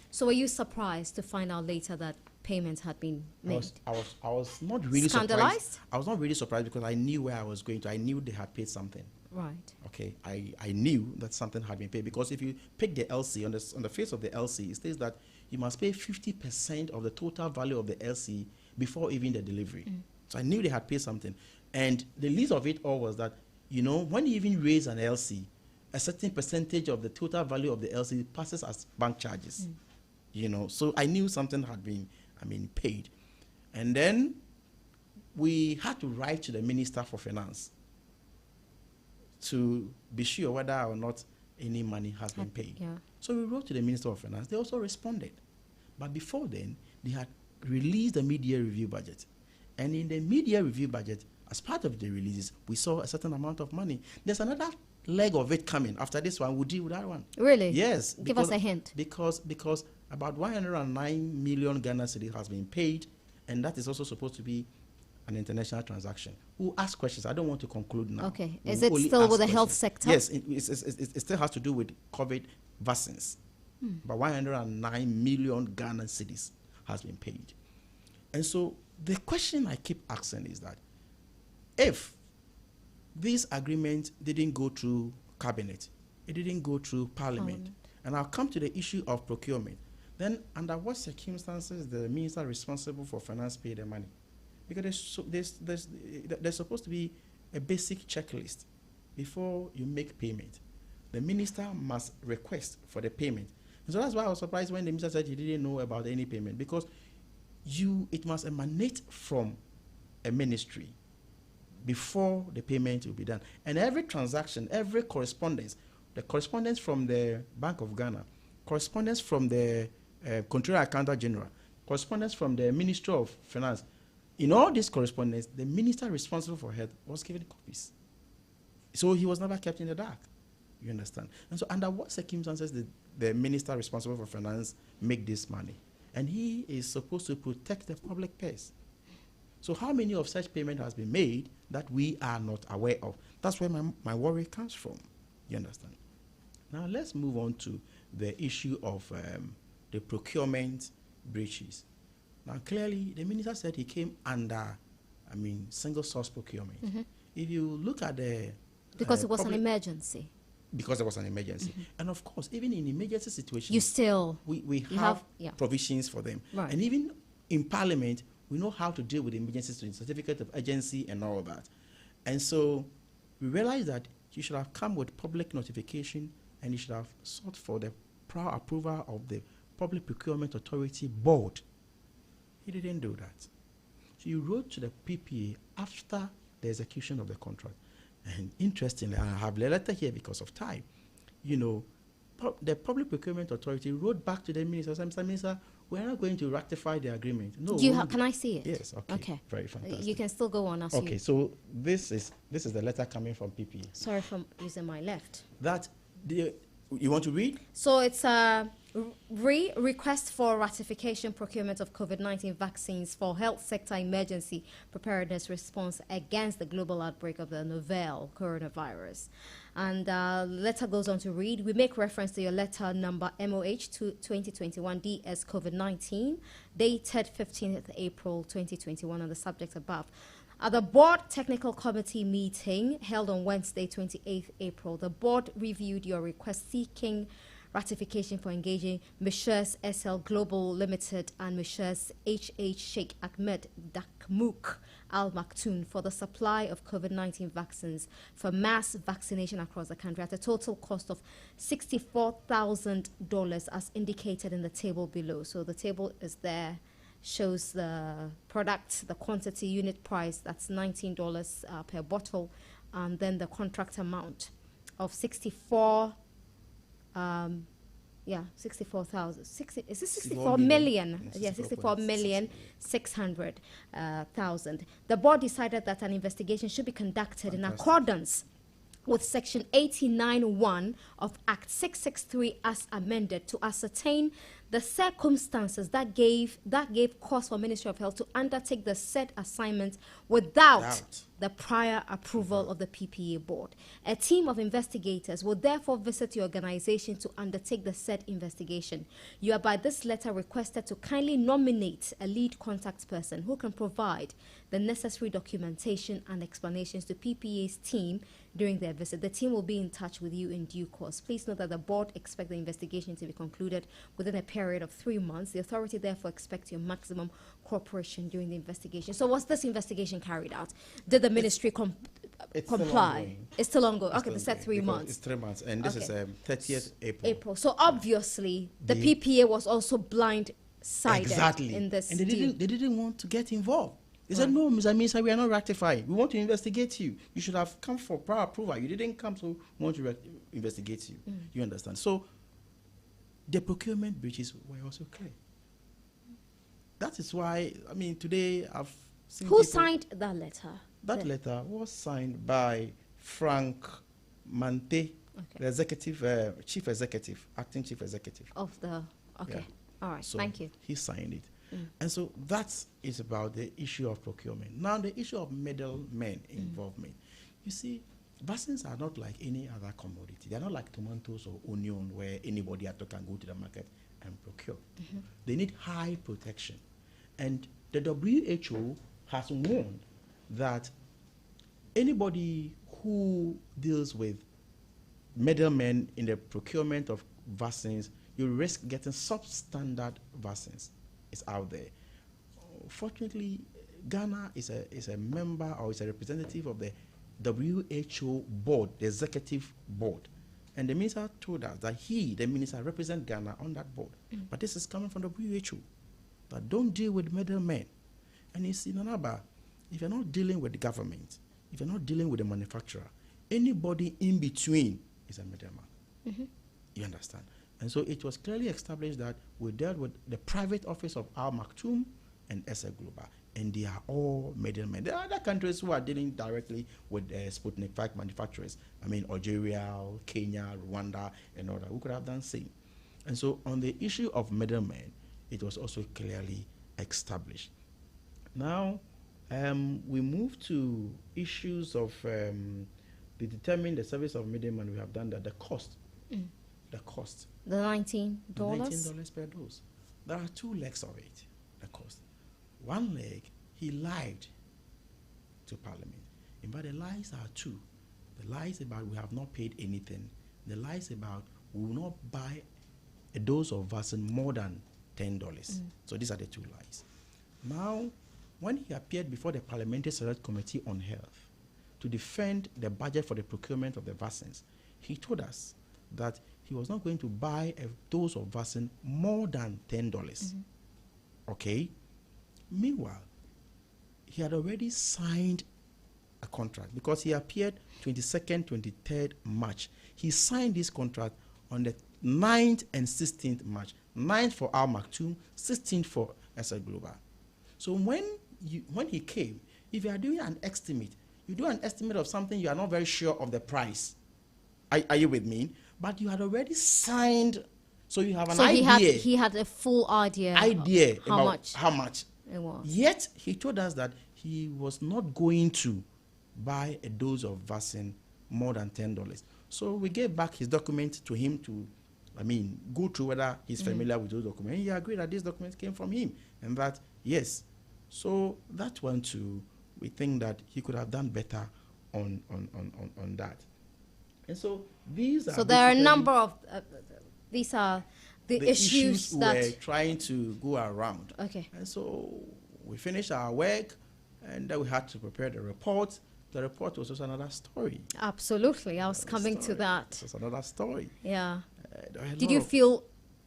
So were you surprised to find out later that payments had been made? I was not really scandalized? Surprised. I was not really surprised because I knew where I was going to. I knew they had paid something. Right. Okay. I knew that something had been paid because if you pick the LC, on the face of the LC, it says that you must pay 50% of the total value of the LC before even the delivery. So I knew they had paid something. And the least of it all was that, when you even raise an LC, a certain percentage of the total value of the LC passes as bank charges. So I knew something had been, paid. And then we had to write to the Minister for Finance to be sure whether or not any money has been paid. Yeah. So we wrote to the Minister of Finance. They also responded. But before then, they had released the media review budget. And in the media review budget, as part of the releases, we saw a certain amount of money. There's another leg of it coming. After this one, we'll deal with that one. Really? Yes. Give us a hint. Because about 109 million Ghana cedis has been paid, and that is also supposed to be an international transaction. We'll ask questions. I don't want to conclude now. Okay. Is it still with the health sector? Yes, it still has to do with COVID vaccines. But 109 million Ghana cedis has been paid. And so the question I keep asking is that if this agreement didn't go through cabinet, it didn't go through parliament, and I'll come to the issue of procurement, then under what circumstances the minister responsible for finance pay the money? Because there's supposed to be a basic checklist before you make payment. The minister must request for the payment. And so that's why I was surprised when the minister said he didn't know about any payment, because it must emanate from a ministry before the payment will be done. And every transaction, every correspondence, the correspondence from the Bank of Ghana, correspondence from the Controller Accountant General, correspondence from the Ministry of Finance, in all this correspondence, the minister responsible for health was given copies. So he was never kept in the dark. You understand? And so under what circumstances did the minister responsible for finance make this money? And he is supposed to protect the public purse. So how many of such payment has been made that we are not aware of? That's where my worry comes from. You understand? Now let's move on to the issue of the procurement breaches. Now clearly the minister said he came under, single source procurement. Mm-hmm. If you look at the... Because it was an emergency. Because there was an emergency. Mm-hmm. And of course, even in emergency situations, you still... We have provisions for them. Right. And even in Parliament, we know how to deal with emergencies, certificate of urgency and all of that. And so we realized that you should have come with public notification and you should have sought for the prior approval of the Public Procurement Authority Board. He didn't do that. So you wrote to the PPA after the execution of the contract. And interestingly, I have a letter here because of time. The Public Procurement Authority wrote back to the minister, Mr. Minister, we're not going to ratify the agreement. No. Can I see it? Yes, okay. Very fantastic. You can still go on. Okay, so this is the letter coming from PPA. Sorry for using my left. You want to read? So it's a request for ratification procurement of COVID-19 vaccines for health sector emergency preparedness response against the global outbreak of the novel coronavirus. And the letter goes on to read, we make reference to your letter number MOH 2021 DS COVID-19 dated 15th April 2021 on the subject above. At the board technical committee meeting held on Wednesday, 28th April, the board reviewed your request seeking ratification for engaging Messrs. SL Global Limited and Messrs. H.H. Sheikh Ahmed Dakmouk Al Maktoum for the supply of COVID-19 vaccines for mass vaccination across the country at a total cost of $64,000 as indicated in the table below. So the table is there. Shows the product, the quantity, unit price, that's $19 per bottle, and then the contract amount of 64,000. Is this 64 million? Yeah, 64,600,000. The board decided that an investigation should be conducted in accordance with Section 89(1) of Act 663 as amended to ascertain the circumstances that gave cause for Ministry of Health to undertake the said assignment without the prior approval of the PPA board. A team of investigators will therefore visit your organization to undertake the said investigation. You are by this letter requested to kindly nominate a lead contact person who can provide the necessary documentation and explanations to PPA's team during their visit. The team will be in touch with you in due course. Please note that the board expects the investigation to be concluded within a period of 3 months. The authority therefore expects your maximum cooperation during the investigation. So was this investigation carried out? Did the ministry comply? It's still ongoing. Okay, they said 3 months. It's 3 months, and this is 30th April. So obviously, the PPA was also blindsided in this and they didn't want to get involved. They said, no, Mr. Minister, we are not ratifying. We want to investigate you. You should have come for prior approval. You didn't come, so we want to investigate you. You understand? So the procurement breaches were also clear. That is why, today I've seen Who signed that letter? That letter was signed by Frank Mante, the executive, chief executive, acting chief executive. Of the, okay. Yeah. All right, so thank you. He signed it. And so that is about the issue of procurement. Now, the issue of middlemen involvement. You see, vaccines are not like any other commodity. They're not like tomatoes or onion where anybody at all can go to the market and procure. They need high protection. And the WHO has warned that anybody who deals with middlemen in the procurement of vaccines, you risk getting substandard vaccines. Is out there. Fortunately, Ghana is a member or is a representative of the WHO board, the executive board. And the minister told us that the minister, represents Ghana on that board. But this is coming from the WHO, that don't deal with middlemen. And you see, Nana Aba, if you're not dealing with the government, if you're not dealing with the manufacturer, anybody in between is a middleman. You understand? And so it was clearly established that we dealt with the private office of Al Maktoum and SL Global. and they are all middlemen. There are other countries who are dealing directly with Sputnik V manufacturers. I mean, Algeria, Kenya, Rwanda, and all that. Who could have done same? And so on the issue of middlemen, it was also clearly established. Now, we move to issues of to determine the service of middlemen. We have done that. The cost. The cost. The $19? $19 per dose. There are two legs of it, the cost. One leg, he lied to Parliament. In fact, the lies are two. The lies about we have not paid anything. The lies about we will not buy a dose of vaccine more than $10. So these are the two lies. Now, when he appeared before the Parliamentary Select Committee on Health to defend the budget for the procurement of the vaccines, he told us that he was not going to buy a dose of vaccine more than $10. Okay? Meanwhile, he had already signed a contract because he appeared 22nd, 23rd March. He signed this contract on the 9th and 16th March. 9th for Al Maktoum, 16th for SL Global. So when he came, if you are doing an estimate, you do an estimate of something you are not very sure of the price. Are you with me? But you had already signed, so you have an idea. He had a full idea about how much it was. Yet he told us that he was not going to buy a dose of vaccine more than $10. So we gave back his document to him to, go through whether he's familiar with those documents. And he agreed that these documents came from him, and that yes. So that one too, we think that he could have done better on that. And so these are. So there are a number of these are the issues that we're trying to go around. Okay. And so we finished our work, and then we had to prepare the report. The report was also another story. Absolutely, I was coming to that. It was another story. Yeah. Did you feel?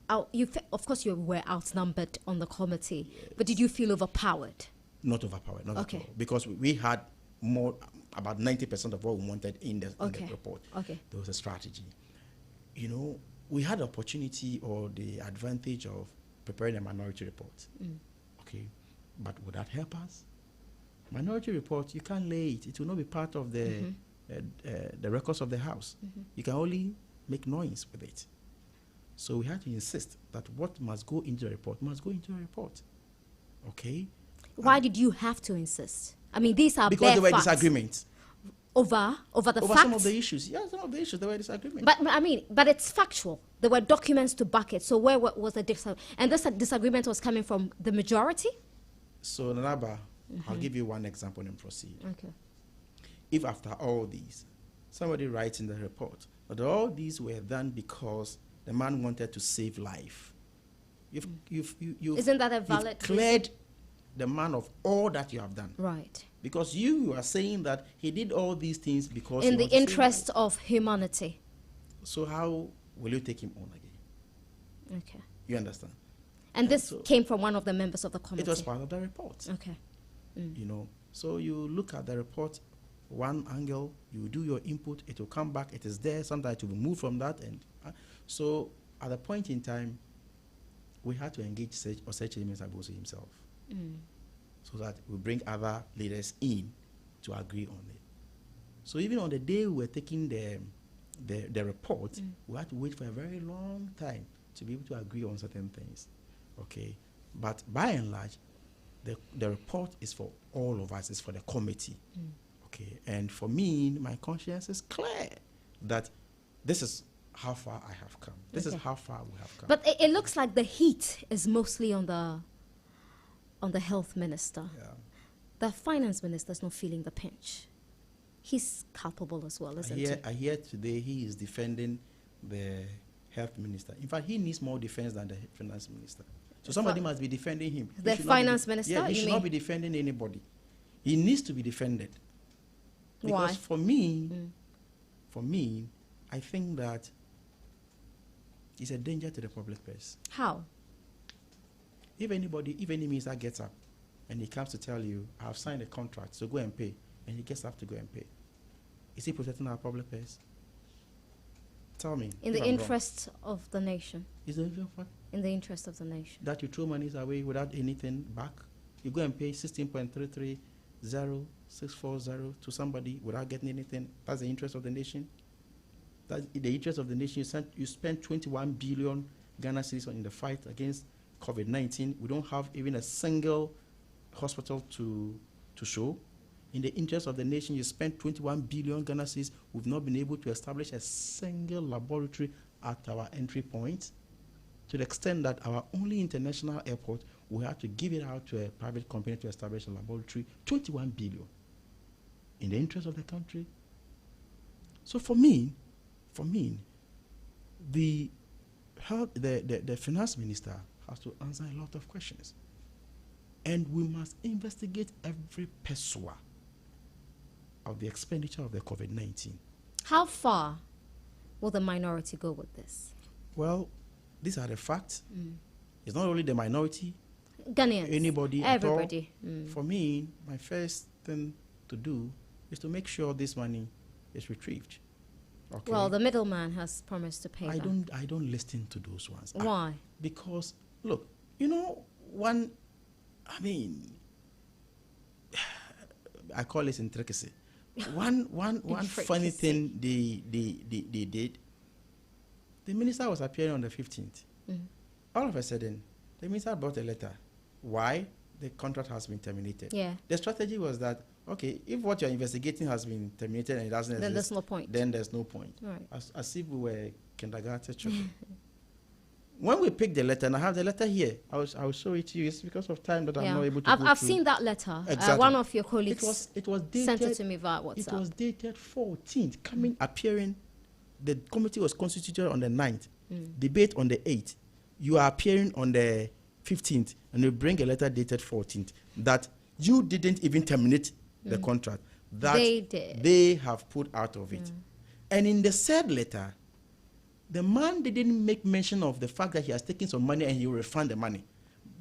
Of course, you were outnumbered on the committee, but did you feel overpowered? Not overpowered, not at all. Because we had about 90% of what we wanted in the report. Okay. There was a strategy. We had the opportunity or the advantage of preparing a minority report. Okay. But would that help us? Minority report, you can't lay it. It will not be part of the records of the House. You can only make noise with it. So we had to insist that what must go into the report must go into a report. Okay? Why did you have to insist? These are because there were disagreements. Over the facts? Some of the issues. Yeah, some of the issues, there were disagreements. But it's factual. There were documents to back it. So where was the disagreement? And this disagreement was coming from the majority? So, Nana Aba, I'll give you one example and proceed. Okay. If after all these, somebody writes in the report that all these were done because the man wanted to save life, isn't that a valid you've cleared the man of all that you have done. Right. Because you are saying that he did all these things because in the interest of humanity. So how will you take him on again? Okay. You understand? And this came from one of the members of the committee? It was part of the report. Okay. So you look at the report, one angle, you do your input, it will come back, it is there, sometimes it will move from that. And so at a point in time, we had to engage Mr. Juaboso himself. So that we bring other leaders in to agree on it. So even on the day we were taking the report, we had to wait for a very long time to be able to agree on certain things. Okay. But by and large, the report is for all of us, it's for the committee. Okay. And for me, my conscience is clear that this is how far I have come. This is how far we have come. But it looks like the heat is mostly on the health minister. Yeah. The finance minister is not feeling the pinch. He's culpable as well, isn't he? I hear today he is defending the health minister. In fact, he needs more defense than the finance minister. So somebody must be defending him. The finance minister? Yeah, he should not be defending anybody. He needs to be defended. Because Why? for me, I think that it's a danger to the public purse. How? If any minister gets up and he comes to tell you, I've signed a contract, so go and pay, and he gets up to go and pay, is he protecting our public purse? Tell me. In the interest of the nation. Is the interest of what? In the interest of the nation. That you throw monies away without anything back? you go and pay 16.330640 to somebody without getting anything. That's the interest of the nation. That's the interest of the nation. You spend 21 billion Ghana cedis in the fight against COVID-19. We don't have even a single hospital to show. In the interest of the nation, you spend 21 billion Ghana cedis. We've not been able to establish a single laboratory at our entry point, to the extent that our only international airport, we had to give it out to a private company to establish a laboratory. 21 billion in the interest of the country. So for me, the finance minister has to answer a lot of questions, and we must investigate every pesewa of the expenditure of the COVID-19. How far will the minority go with this? Well, these are the facts. It's not only the minority, Ghanaians, anybody, everybody. At all. For me, my first thing to do is to make sure this money is retrieved. Okay. Well, the middleman has promised to pay. I don't listen to those ones. Why? Because look, you know, I call this intricacy. One funny thing they did. The minister was appearing on the 15th. All of a sudden, the minister brought a letter. Why? The contract has been terminated. Yeah. The strategy was that, okay, if what you're investigating has been terminated and it doesn't Then exist, there's no point. Then there's no point. Right. As if we were kindergarten children. When we picked the letter, and I have the letter here, I will show it to you. It's because of time that I'm not able to I've seen that letter. Exactly. One of your colleagues it was dated, sent it to me via WhatsApp. It was dated 14th, appearing. The committee was constituted on the 9th, debate on the 8th. You are appearing on the 15th, and you bring a letter dated 14th that you didn't even terminate the contract. That they did. They have put out of it. And in the said letter, the man didn't make mention of the fact that he has taken some money and he will refund the money,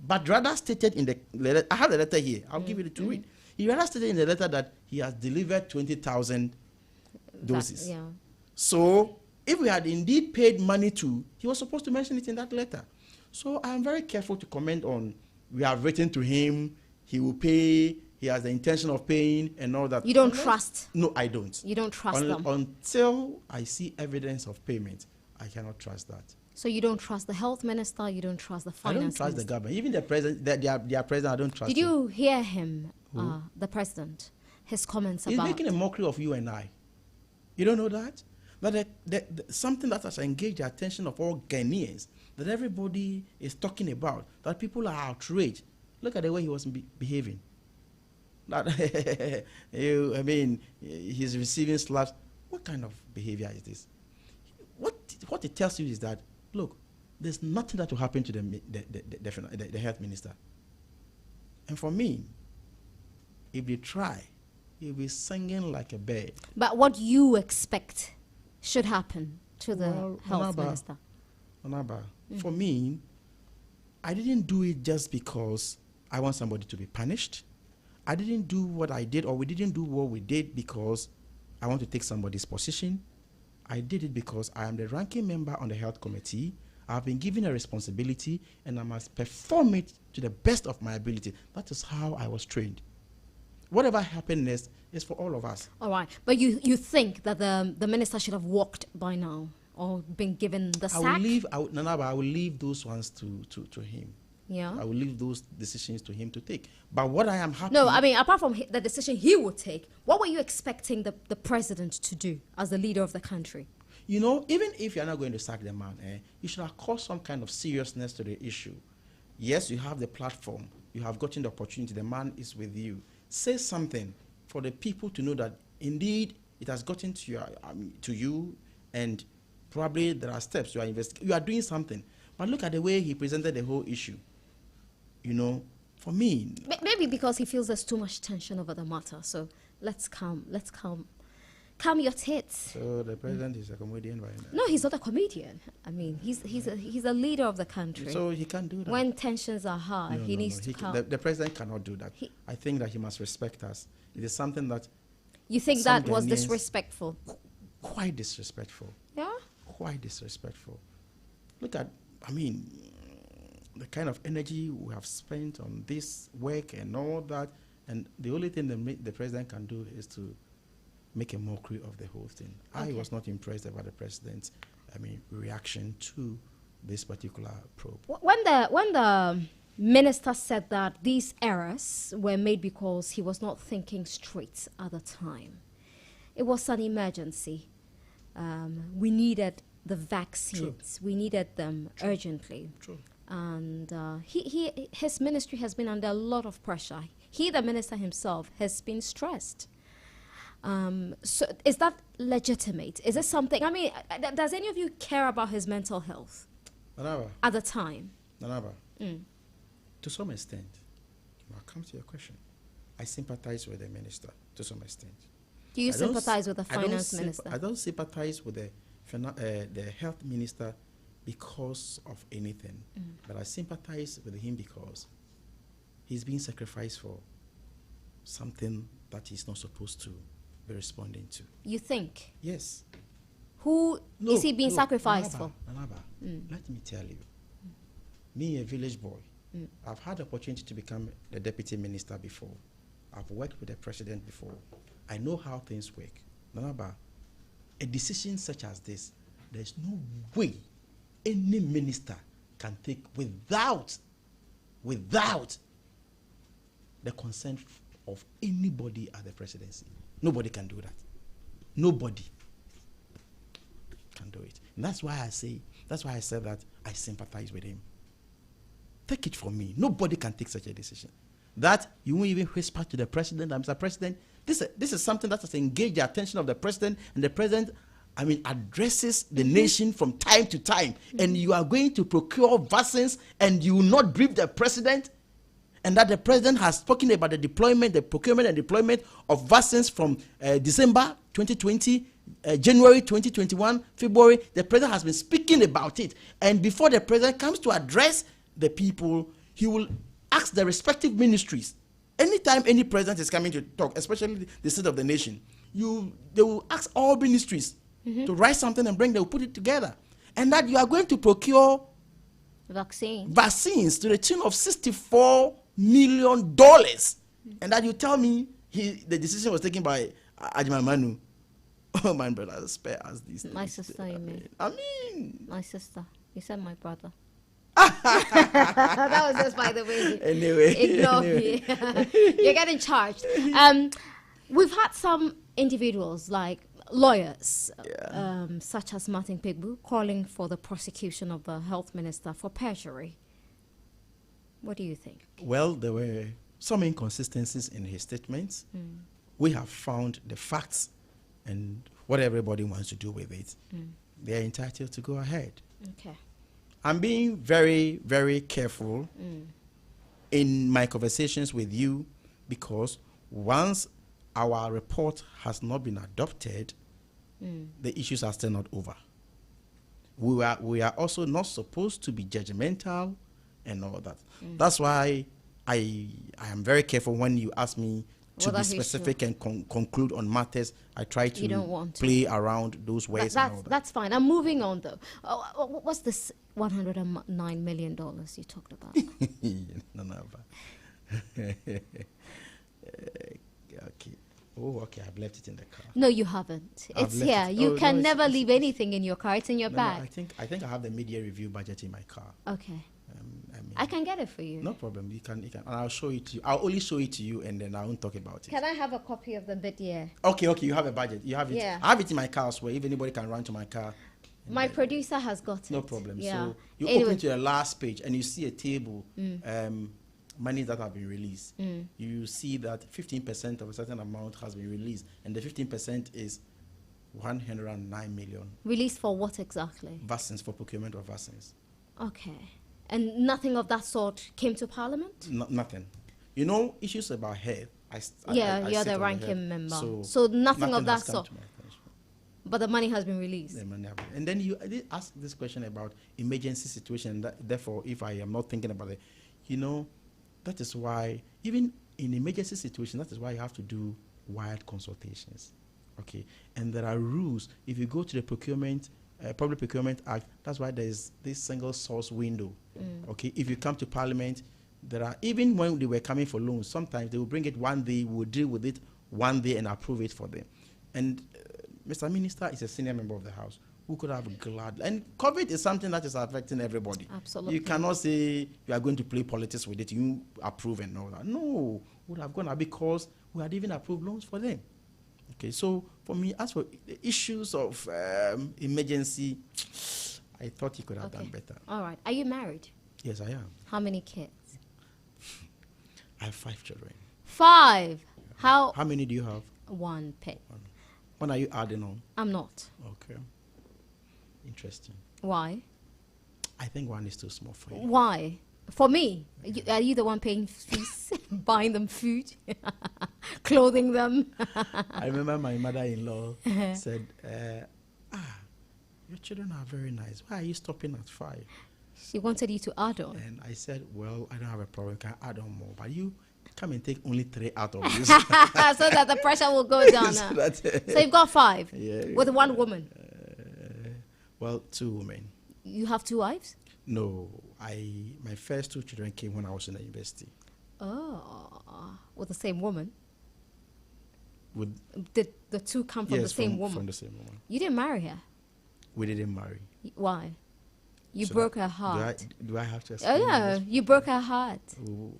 but rather stated in the letter, I have the letter here, I'll give it to read. He rather stated in the letter that he has delivered 20,000 doses. So if we had indeed paid money to, he was supposed to mention it in that letter. So I am very careful to comment on, we have written to him, he will pay, he has the intention of paying and all that. You don't trust? No, I don't. You don't trust them? Until I see evidence of payment, I cannot trust that. So you don't trust the health minister, you don't trust the finance minister? I don't trust the government. Even the president, their president, I don't trust him. Did you hear him, the president, his comments He's about... making a mockery of you and I. You don't know that? But something that has engaged the attention of all Ghanaians, that everybody is talking about, that people are outraged. Look at the way he was behaving. That he's receiving slaps. What kind of behavior is this? What it tells you is that, look, there's nothing that will happen to the health minister. And for me, if they try, he'll be singing like a bird. But what do you expect should happen to the health minister? For me, I didn't do it just because I want somebody to be punished. I didn't do what I did, or we didn't do what we did because I want to take somebody's position. I did it because I am the ranking member on the health committee. I've been given a responsibility and I must perform it to the best of my ability. That is how I was trained. Whatever happened next is for all of us. All right. But you think that the minister should have walked by now or been given the sack? I will leave those ones to him. Yeah. I will leave those decisions to him to take. But what I am happy... No, I mean, apart from the decision he would take, what were you expecting the president to do as the leader of the country? You know, even if you're not going to sack the man, you should have caused some kind of seriousness to the issue. Yes, you have the platform. You have gotten the opportunity. The man is with you. Say something for the people to know that indeed it has gotten to you, and probably there are steps. You are doing something. But look at the way he presented the whole issue. You know, for me... Maybe because he feels there's too much tension over the matter. So let's calm your tits. So the president is a comedian right now? No, he's not a comedian. I mean, he's a leader of the country. So he can't do that. When tensions are high, he needs to calm. The president cannot do that. I think that he must respect us. It is something that... You think that was disrespectful? Quite disrespectful. Yeah? Quite disrespectful. Look at, the kind of energy we have spent on this work and all that, and the only thing the president can do is to make a mockery of the whole thing. Okay. I was not impressed about the president's, reaction to this particular probe. When the minister said that these errors were made because he was not thinking straight at the time, it was an emergency. We needed the vaccines. True. We needed them urgently. True. And his ministry has been under a lot of pressure. He, the minister himself, has been stressed. So is that legitimate? Is it something, does any of you care about his mental health? Nana Aba. At the time? Nana Aba. To some extent, I'll come to your question. I sympathize with the minister to some extent. Do you sympathize with the finance minister? I don't sympathize with the health minister because of anything, but I sympathize with him because he's being sacrificed for something that he's not supposed to be responding to. You think? Yes. Who is he being sacrificed for? Nana Aba, let me tell you, me, a village boy, I've had the opportunity to become the deputy minister before. I've worked with the president before. I know how things work. Nana Aba, a decision such as this, there's no way any minister can take without the consent of anybody at the presidency. Nobody can do that. Nobody can do it. And that's why I said that I sympathize with him. Take it from me. Nobody can take such a decision. That you won't even whisper to the president, Mr. President, this is something that has engaged the attention of the president, and the president, addresses the nation from time to time, and you are going to procure vaccines, and you will not brief the president, and that the president has spoken about the procurement and deployment of vaccines from December 2020, January 2021, February. The president has been speaking about it, and before the president comes to address the people, he will ask the respective ministries. Anytime any president is coming to talk, especially the state of the nation, they will ask all ministries to write something and they will put it together. And that you are going to procure vaccines to the tune of $64 million. And that you tell me the decision was taken by Ajima Manu. Oh, my brother, spare us these things. My sister, you mean? My sister. You said my brother. That was just by the way. Anyway. Ignore me. You're getting charged. We've had some individuals, like lawyers, such as Martin Pigbu, calling for the prosecution of the health minister for perjury. What do you think? Well, there were some inconsistencies in his statements. We have found the facts, and what everybody wants to do with it, they're entitled to go ahead. Okay. I'm being very, very careful in my conversations with you, because once our report has not been adopted, the issues are still not over. We are also not supposed to be judgmental and all that. That's why I am very careful when you ask me to be specific and conclude on matters. I try to play around those ways. And all that. That's fine. I'm moving on though. What's this $109 million you talked about? Nana Aba. Okay. Oh, okay. I've left it in the car. No, you haven't. It's here. You can never leave anything in your car. It's in your bag. No, I think I have the media review budget in my car. Okay. I can get it for you. No problem. You can, and I'll show it to you. I'll only show it to you, and then I won't talk about it. Can I have a copy of the media? Okay. You have a budget. You have it. Yeah. I have it in my car as well. If anybody can run to my car. My producer has got it. No problem. Yeah. So you open to the last page, and you see a table, money that have been released. You see that 15% of a certain amount has been released, and the 15% is 109 million. Released for what exactly? Vaccines, for procurement of vaccines. Okay. And nothing of that sort came to Parliament? Nothing. You know, issues about health. You're the ranking member. So nothing of that sort. But the money has been released. And then you did ask this question about emergency situation. Therefore, if I am not thinking about it, that is why, even in emergency situation, that is why you have to do wired consultations. Okay. And there are rules. If you go to the Public Procurement Act, that's why there is this single source window. Okay, if you come to Parliament, there are, even when they were coming for loans, sometimes they will bring it one day, we will deal with it one day and approve it for them. And Mr. Minister is a senior member of the House who could have gladly, and COVID is something that is affecting everybody. Absolutely. You cannot say you are going to play politics with it, you approve and all that. No, would have gone out because we had even approved loans for them. Okay, so for me, as for the issues of emergency, I thought he could have done better. All right. Are you married? Yes, I am. How many kids? I have 5 children. 5. How many do you have? 1 pet. When are you adding on? I'm not. Okay. Interesting. Why? I think 1 is too small for you. Why? For me? Are you the one paying fees, buying them food, clothing them? I remember my mother-in-law said, your children are very nice. Why are you stopping at 5? She wanted you to add on. And I said, well, I don't have a problem. Can I add on more? But you come and take only 3 out of this. So that the pressure will go down. So you've got 5 with 1 woman. Well, 2 women. You have 2 wives? No, my first 2 children came when I was in the university. Oh, with the same woman? Did the 2 come from the same woman? From the same woman. You didn't marry her? We didn't marry. Why? You broke her heart. Do I have to explain? Oh, yeah, you broke her heart. Ooh.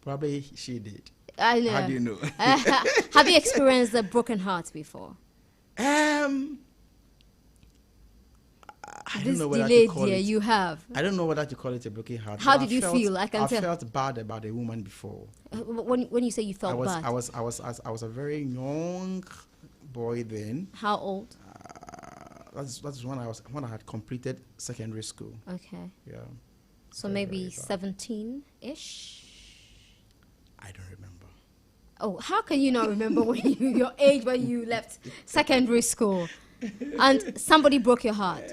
Probably she did. I know. How do you know? Have you experienced a broken heart before? I This don't know whether delayed to call year it. you have. I don't know whether to call it a broken heart. How did you feel? I felt bad about a woman before. When you say you felt bad, I was a very young boy then. How old? That's when I had completed secondary school. Okay. Yeah. So maybe 17-ish. I don't remember. Oh, how can you not remember your age when you left secondary school, and somebody broke your heart?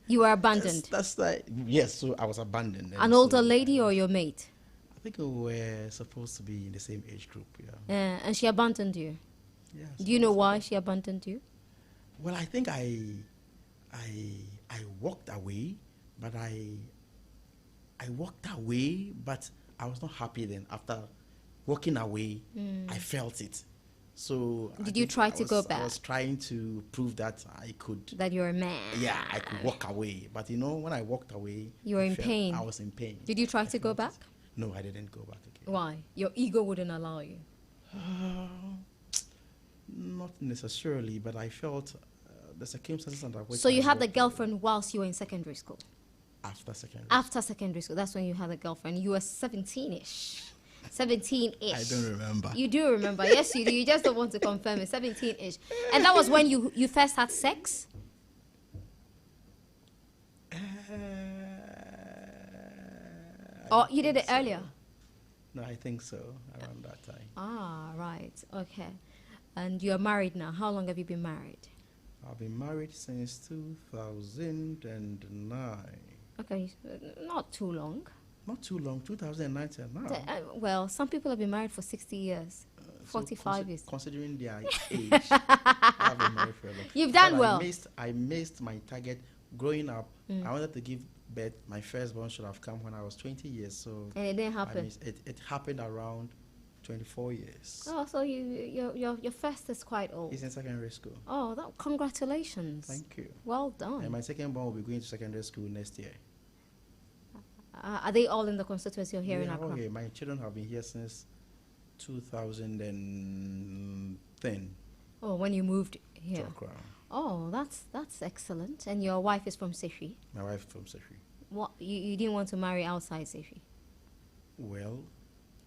You were abandoned. That's like, yes. So I was abandoned. An older lady or your mate? I think we were supposed to be in the same age group. Yeah. And she abandoned you. Yes. Do you know why she abandoned you? Well, I think I walked away, but I walked away, but I was not happy then. After walking away, I felt it. So did you try to go back? I was trying to prove that I could. That you're a man. Yeah, I could walk away. But when I walked away, you were in pain. I was in pain. Did you try to go back? No, I didn't go back again. Why? Your ego wouldn't allow you. Not necessarily, but I felt the circumstances under which. So you had the girlfriend whilst you were in secondary school? After secondary. After secondary school, that's when you had a girlfriend. You were 17-ish. 17-ish. I don't remember. You do remember. Yes, you do. You just don't want to confirm it. 17-ish. And that was when you first had sex? Or you did it earlier? No, I think so, around that time. Ah, right. Okay. And you're married now. How long have you been married? I've been married since 2009. Okay, not too long. Not too long, 2009 till now. Well, some people have been married for 60 years, 45 years. Considering their age, I've been married for a long time. You've done well. I missed my target growing up. I wanted to give birth. My firstborn should have come when I was 20 years. So and it didn't happen. It happened around 24 years. Oh, so your first is quite old. He's in secondary school. Oh, congratulations. Thank you. Well done. And my secondborn will be going to secondary school next year. Are they all in the constituency or here in Accra? Okay, my children have been here since 2010. Oh, when you moved here. To Accra. Oh, that's excellent. And your wife is from Sefi? My wife is from Sefi. What, you didn't want to marry outside Sefi? Well,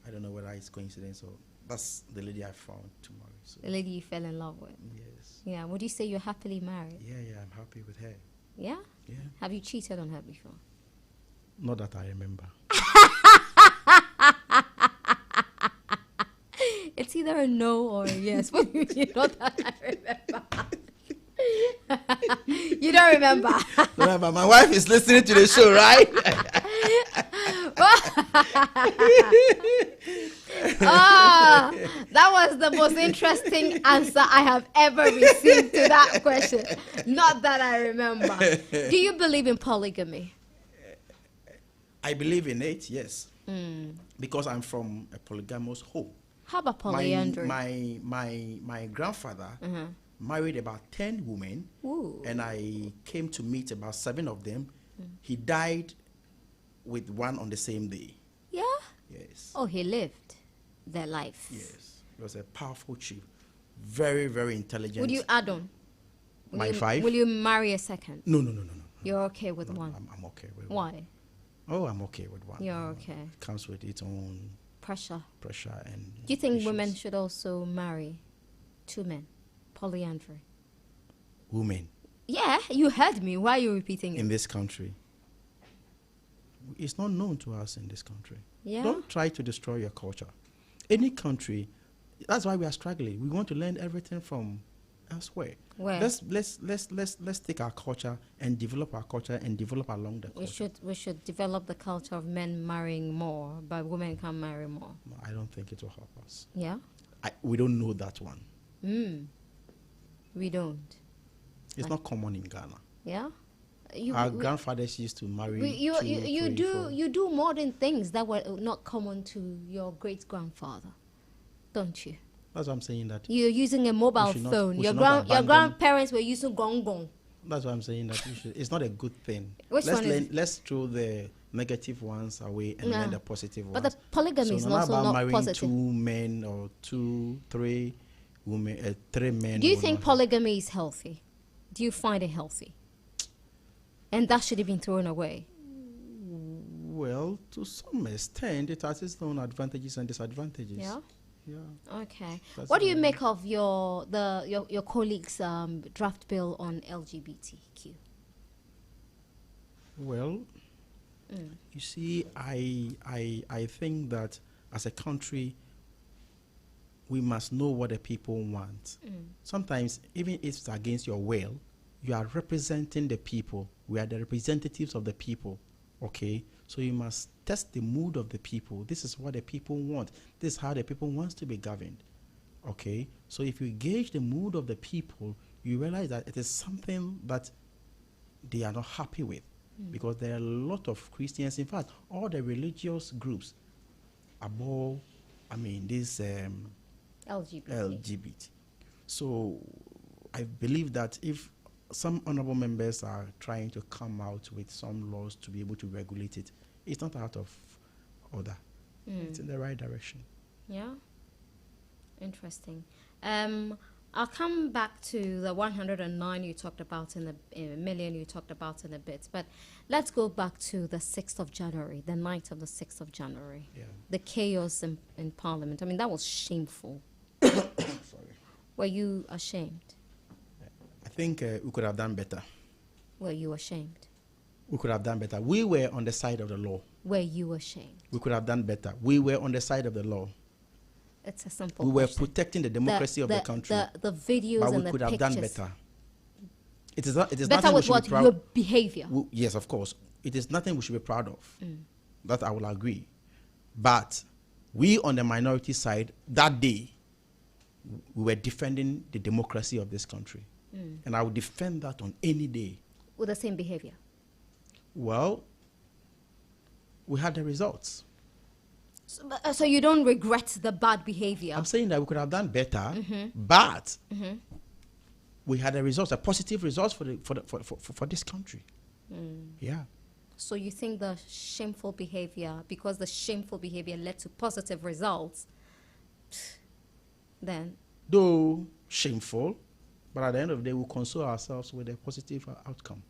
I don't know whether it's coincidence or that's the lady I found to marry. So. The lady you fell in love with? Yes. Yeah, would you say you're happily married? Yeah, I'm happy with her. Yeah? Yeah. Have you cheated on her before? Not that I remember. It's either a no or a yes. What do you mean, not that I remember? You don't remember? Remember, my wife is listening to the show, right? That was the most interesting answer I have ever received to that question. Not that I remember. Do you believe in polygamy? I believe in it, yes. Because I'm from a polygamous home. How about polyandry? My grandfather married about 10 women. Ooh. And I came to meet about 7 of them. He died with one on the same day. Yeah? Yes. Oh, he lived their life. Yes. He was a powerful chief. Very, very intelligent. Would you add on? Will you marry a second? No. You're okay with one? I'm okay with Why? one. Oh, I'm okay with one. You're okay. It comes with its own Pressure. and Do you think issues. women should also marry 2 men? Polyandry. Women Yeah, you heard me. Why are you repeating in it? this country? It's not known to us in this country. Yeah. Don't try to destroy your culture. Any country, that's why we are struggling. We want to learn everything from elsewhere. Where? Let's take our culture and develop our culture and develop along the culture. We should develop the culture of men marrying more, but women can marry more. No, I don't think it will help us. Yeah? We don't know that one. We don't. It's not common in Ghana. Yeah? Our grandfathers used to marry You do modern things that were not common to your great grandfather, don't you? That's what I'm saying. That You're using a mobile phone. Your grandparents were using gong gong. That's what I'm saying. That it's not a good thing. Let's throw the negative ones away and learn the positive ones. But the polygamy is also not marrying positive. 2 men or 3 women, 3 men. Do you think polygamy is healthy? Do you find it healthy? And that should have been thrown away. Well, to some extent, it has its own advantages and disadvantages. Yeah. Yeah. Okay. What do you make of your colleagues' draft bill on LGBTQ? Well, you see, I think that as a country, we must know what the people want. Sometimes, even if it's against your will, you are representing the people. We are the representatives of the people, okay? So you must test the mood of the people. This is what the people want. This is how the people wants to be governed, okay? So if you gauge the mood of the people, you realize that it is something that they are not happy with, because there are a lot of Christians. In fact, all the religious groups above, this LGBT. So I believe that if some honorable members are trying to come out with some laws to be able to regulate it, it's not out of order. It's in the right direction. Yeah. Interesting. I'll come back to the 109 you talked about in the million you talked about in a bit, but let's go back to the 6th of January, the night of the 6th of January. Yeah. The chaos in Parliament. That was shameful. Sorry. Were you ashamed? I think we could have done better. Were you ashamed? We could have done better. We were on the side of the law. Were you ashamed? We could have done better. We were on the side of the law. It's a simple We were question. protecting the democracy of the country. The videos but and we the could pictures. have done better. It is Better nothing we with should what? be proud Your behavior. Yes, of course. It is nothing we should be proud of. That I will agree. But we on the minority side, that day, we were defending the democracy of this country. And I would defend that on any day. With the same behavior? Well, we had the results. So you don't regret the bad behavior? I'm saying that we could have done better, but we had the results, a positive results for this country. Yeah. So you think the shameful behavior, because the shameful behavior led to positive results, then? Though shameful, but at the end of the day, we'll console ourselves with a positive outcome.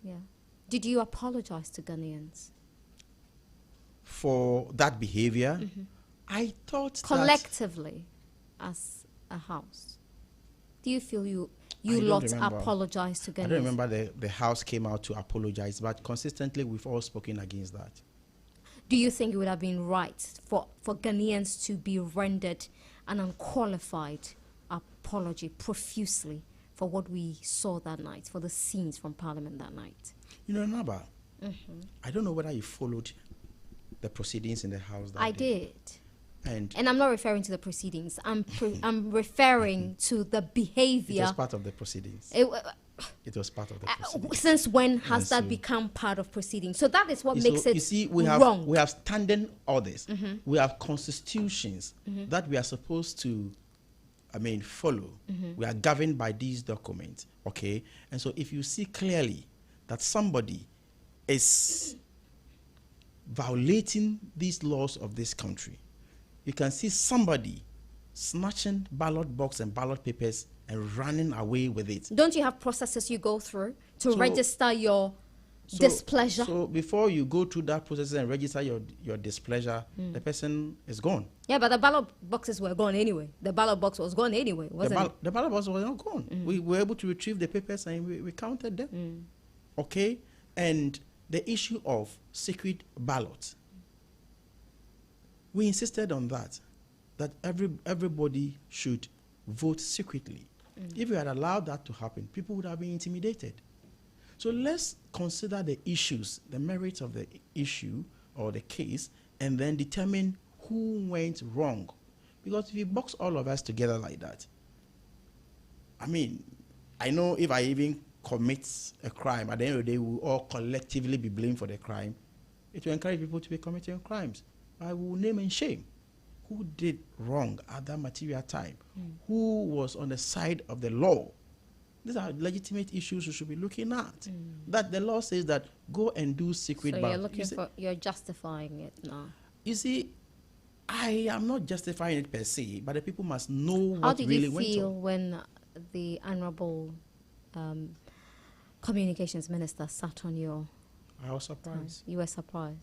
Yeah. Did you apologize to Ghanaians? For that behavior, I thought collectively, as a house, do you feel you lot apologize to Ghanaians? I don't remember the house came out to apologize, but consistently we've all spoken against that. Do you think it would have been right for Ghanaians to be rendered an unqualified apology profusely for what we saw that night, for the scenes from Parliament that night? Naba, I don't know whether you followed the proceedings in the House that I day. did. And I'm not referring to the proceedings. I'm referring to the behavior. It was part of the proceedings. It was part of the proceedings. Since when has that become part of proceedings? So that is what makes it wrong. We have standing orders. We have constitutions that we are supposed to, follow. We are governed by these documents, okay? And so if you see clearly that somebody is violating these laws of this country, you can see somebody snatching ballot box and ballot papers and running away with it. Don't you have processes you go through to register your displeasure? So before you go through that process and register your displeasure, the person is gone. Yeah, but the ballot boxes were gone anyway. The ballot box was gone anyway, wasn't it? The ballot box was not gone. We were able to retrieve the papers and we counted them. Okay? And the issue of secret ballots, we insisted on that everybody should vote secretly. If we had allowed that to happen, people would have been intimidated. So let's consider the issues, the merits of the issue or the case, and then determine who went wrong. Because if you box all of us together like that, I know if I even commit a crime, at the end of the day, we will all collectively be blamed for the crime. It will encourage people to be committing crimes. I will name and shame who did wrong at that material time, who was on the side of the law. These are legitimate issues we should be looking at. That the law says that go and do secret ballot. You're justifying it now. You see, I am not justifying it per se, but the people must know what really went on. How did you feel when the Honorable Communications Minister sat on your... I was surprised. You were surprised?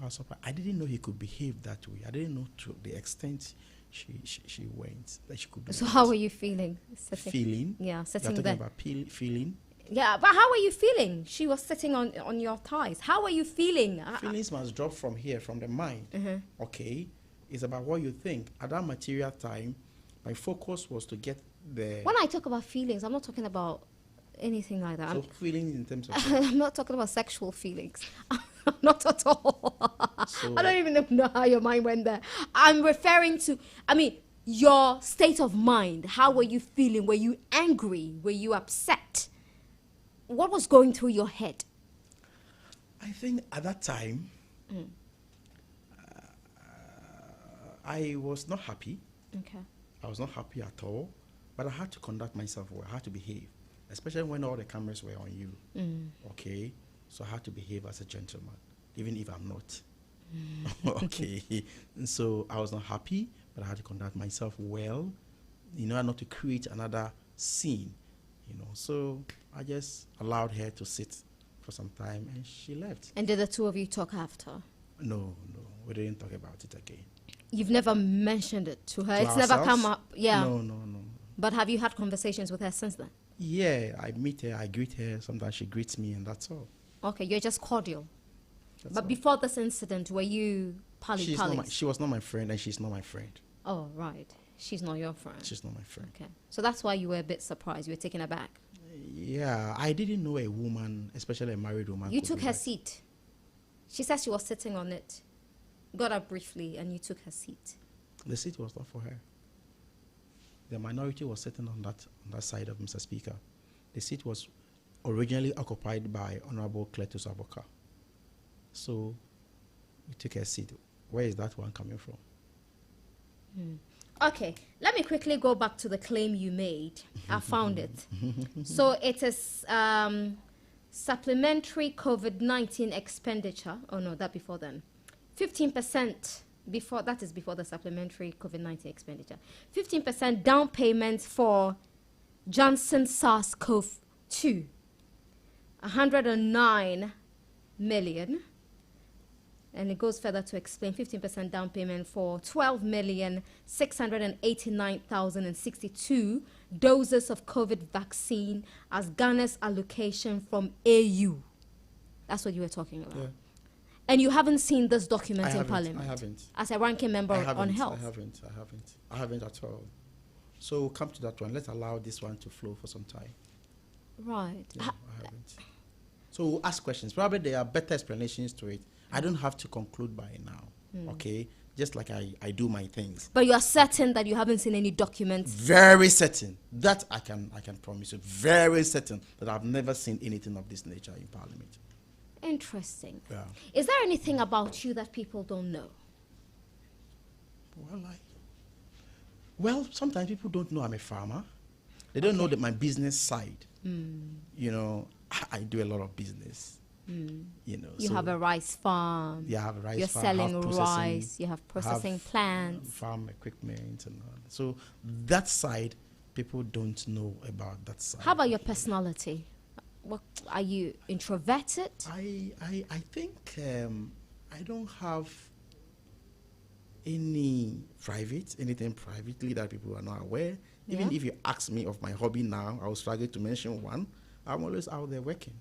I was surprised. I didn't know he could behave that way. I didn't know to the extent she went, that she could do So that. how were you feeling? Feeling? Yeah, sitting You're there. talking about feeling? Yeah, but how were you feeling? She was sitting on your thighs. How were you feeling? Feelings must drop from here, from the mind. Okay? It's about what you think. At that material time, my focus was to get the... When I talk about feelings, I'm not talking about anything like that. So feelings in terms of... I'm not talking about sexual feelings. Not at all. So, I don't even know how your mind went there. I'm referring to, your state of mind. How were you feeling? Were you angry? Were you upset? What was going through your head? I think at that time, I was not happy. Okay. I was not happy at all, but I had to conduct myself well. I had to behave, especially when all the cameras were on you. Okay? So I had to behave as a gentleman, even if I'm not. Okay. And so I was not happy, but I had to conduct myself well, in order not to create another scene, So I just allowed her to sit for some time, and she left. And did the two of you talk after? No, we didn't talk about it again. You've never mentioned it to her? To it's ourselves? Never come up? Yeah. No. But have you had conversations with her since then? Yeah, I meet her, I greet her, sometimes she greets me, and that's all. Okay, you're just cordial. That's but all. before this incident, were you pally? She was not my friend, and she's not my friend. Oh, right. She's not your friend. She's not my friend. Okay. So that's why you were a bit surprised. You were taken aback. Yeah, I didn't know a woman, especially a married woman. You took her seat. She said she was sitting on it. Got up briefly, and you took her seat. The seat was not for her. The minority was sitting on that side of Mr. Speaker. The seat was originally occupied by Honorable Cletus Aboka. So we took her seat. Where is that one coming from? Okay, let me quickly go back to the claim you made. I found it. So it is supplementary COVID-19 expenditure. Oh no, that before then. 15% before, that is before the supplementary COVID-19 expenditure. 15% down payment for Johnson SARS-CoV-2. 109 million. And it goes further to explain 15% down payment for 12,689,062 doses of COVID vaccine as Ghana's allocation from AU. That's what you were talking about. Yeah. And you haven't seen this document in Parliament? I haven't. As a ranking member on health? I haven't at all. So we'll come to that one. Let's allow this one to flow for some time. Right. Yeah, I haven't. So we'll ask questions. Probably there are better explanations to it. I don't have to conclude by now, okay? just like I do my things. But you are certain that you haven't seen any documents? Very certain. That I can promise you. Very certain that I've never seen anything of this nature in Parliament. Interesting. Yeah. Is there anything about you that people don't know? Well, sometimes people don't know I'm a farmer. They don't know that my business side. You know, I do a lot of business. You know, you have a rice farm. Yeah, I have a rice You're farm. selling rice. You have processing plants. Farm equipment and all. So that side, people don't know about that side. How about your personality? What, are you introverted? I think I don't have anything privately that people are not aware. Even if you ask me of my hobby now, I will struggle to mention one. I'm always out there working.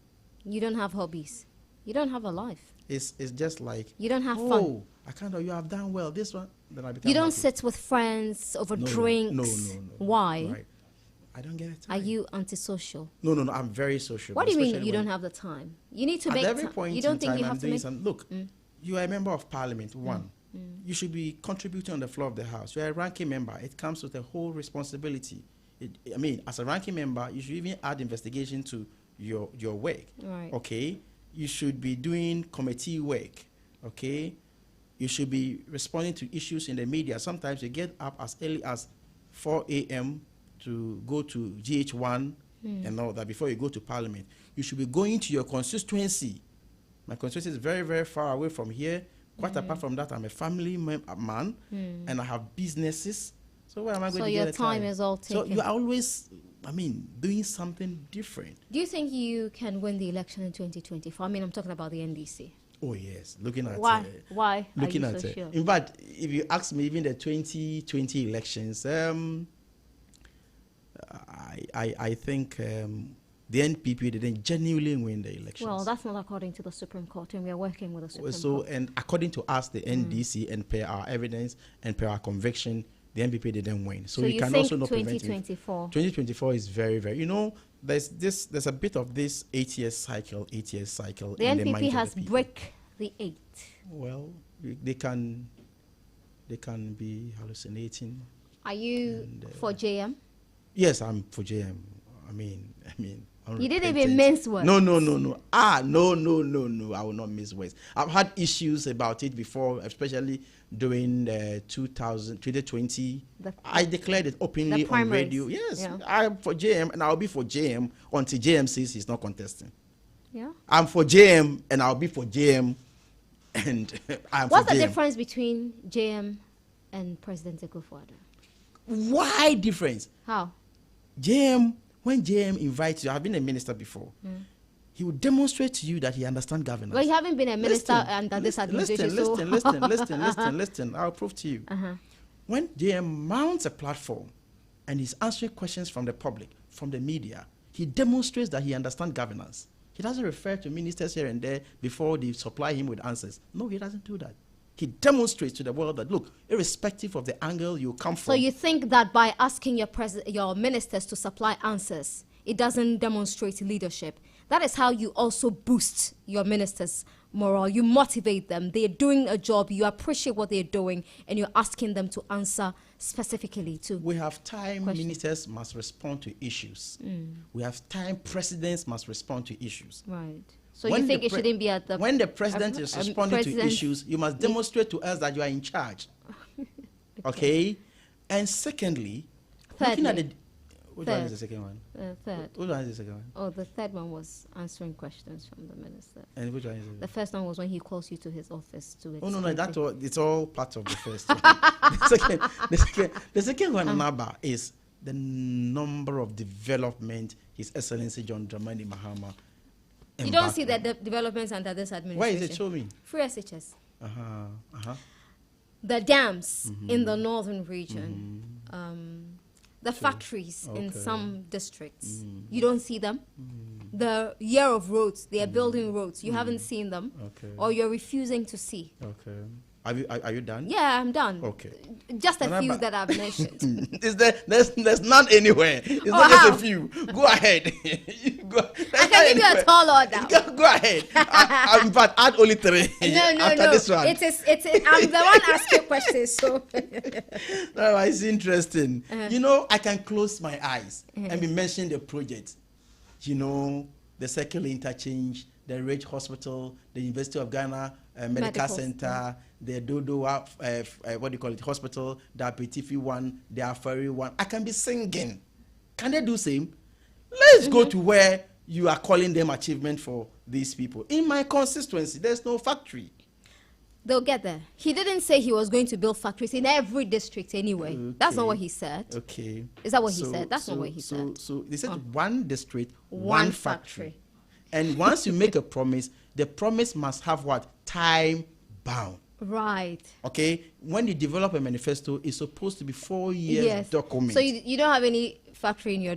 You don't have hobbies. You don't have a life. It's just like, you don't have fun. Oh, Akandoh, you have done well. This one, then I become You don't happy. sit with friends over drinks. No. Why? Right. I don't get it. Are you antisocial? No. I'm very social. What do you mean you don't have the time? You need to make at every time. point You don't in think time you I'm have to doing make? some. Look, you are a member of Parliament. One, you should be contributing on the floor of the House. You are a ranking member. It comes with a whole responsibility. As a ranking member, you should even add investigation to your work. Right. Okay. You should be doing committee work. Okay. You should be responding to issues in the media. Sometimes you get up as early as 4 a.m. to go to GHOne and all that before you go to Parliament. You should be going to your constituency. My constituency is very, very far away from here. Quite apart from that, I'm a family man and I have businesses. So where am I going to get the time? So your time is all taken. So you are always, doing something different. Do you think you can win the election in 2024? I'm talking about the NDC. Oh yes, looking at why? Why looking are you at so sure? In fact, if you ask me, even the 2020 elections, I think the NPP didn't genuinely win the elections. Well, that's not according to the Supreme Court, and we are working with the Supreme Court. So, and according to us, the NDC, and per our evidence and per our conviction, the NPP didn't win. So you can think also not 2024? 2024 is very, very. There's a bit of this 8 years cycle. The NPP has break the 8. Well, they can be hallucinating. Are you for JM? Yes, I'm for JM. You didn't even mince words. No. No. I will not mince words. I've had issues about it before, especially during 2020. I declared it openly on radio. Yes, yeah. I'm for JM, and I'll be for JM until JM says he's not contesting. Yeah. I'm for JM, and I'll be for JM, and I'm What's for the JM. difference between JM and President Akufo-Addo? Why difference? How? When JM invites you, I've been a minister before, he will demonstrate to you that he understands governance. Well, you haven't been a minister under this administration. Listen. I'll prove to you. When JM mounts a platform and he's answering questions from the public, from the media, he demonstrates that he understands governance. He doesn't refer to ministers here and there before they supply him with answers. No, he doesn't do that. He demonstrates to the world that, look, irrespective of the angle you come from. So you think that by asking your ministers to supply answers, it doesn't demonstrate leadership? That is how you also boost your ministers' morale. You motivate them. They're doing a job. You appreciate what they're doing, and you're asking them to answer specifically to. We have time. Questions. Ministers must respond to issues. We have time. Presidents must respond to issues. Right. So you think it shouldn't be at the... When the president is responding to issues, you must demonstrate to us that you are in charge. Okay? And secondly, looking at the... Which one is the second one? Third. Which one is the second one? Oh, the third one was answering questions from the minister. And which one is it? The first one was when he calls you to his office to... Oh, no, that's all. It's all part of the first one. the second one, Naba, is the number of development His Excellency John Dramani Mahama. You don't see the developments under this administration. Why is it? Show me. Free SHS. The dams in the northern region. The factories in some districts. You don't see them. The year of roads, they are building roads. You haven't seen them. Or you're refusing to see. Are you done? Yeah, I'm done. Okay. Just a few that I've mentioned. There's none anywhere. It's not just a few. Go ahead. I can give you a tall order. Go ahead. In fact, add only 3. No. This one. It's I'm the one asking questions, so. No, it's interesting. I can close my eyes and be mentioning the project. The circular interchange, the Rich Hospital, the University of Ghana Medical Center, the Dodo, hospital, the Apetifi one, the Afari one. I can be singing. Can they do same? Let's go to where you are calling them achievement for these people. In my constituency, there's no factory. They'll get there. He didn't say he was going to build factories in every district anyway. Okay. That's not what he said. Okay. Is that what he said? That's not what he said. So they said one district, one factory. And once you make a promise, the promise must have what? Time bound. Right. Okay. When you develop a manifesto, it's supposed to be 4 years document. So you don't have any factory in your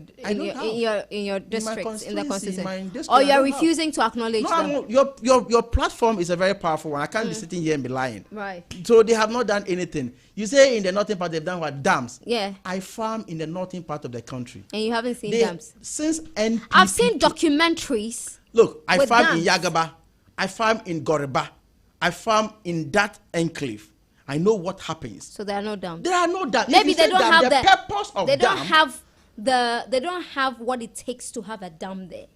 district, in the constituency, or you are refusing to acknowledge them. Your platform is a very powerful one. I can't be sitting here and be lying. Right. So they have not done anything. You say in the northern part they've done what? Dams. Yeah. I farm in the northern part of the country. And you haven't seen dams since NPP. I've seen documentaries. Look, I farm dams. in Yagaba. I farm in Goriba. I farm in that enclave. I know what happens. So there are no dams. There are no dams. Maybe they don't have the purpose of they don't have they don't have what it takes to have a dam there.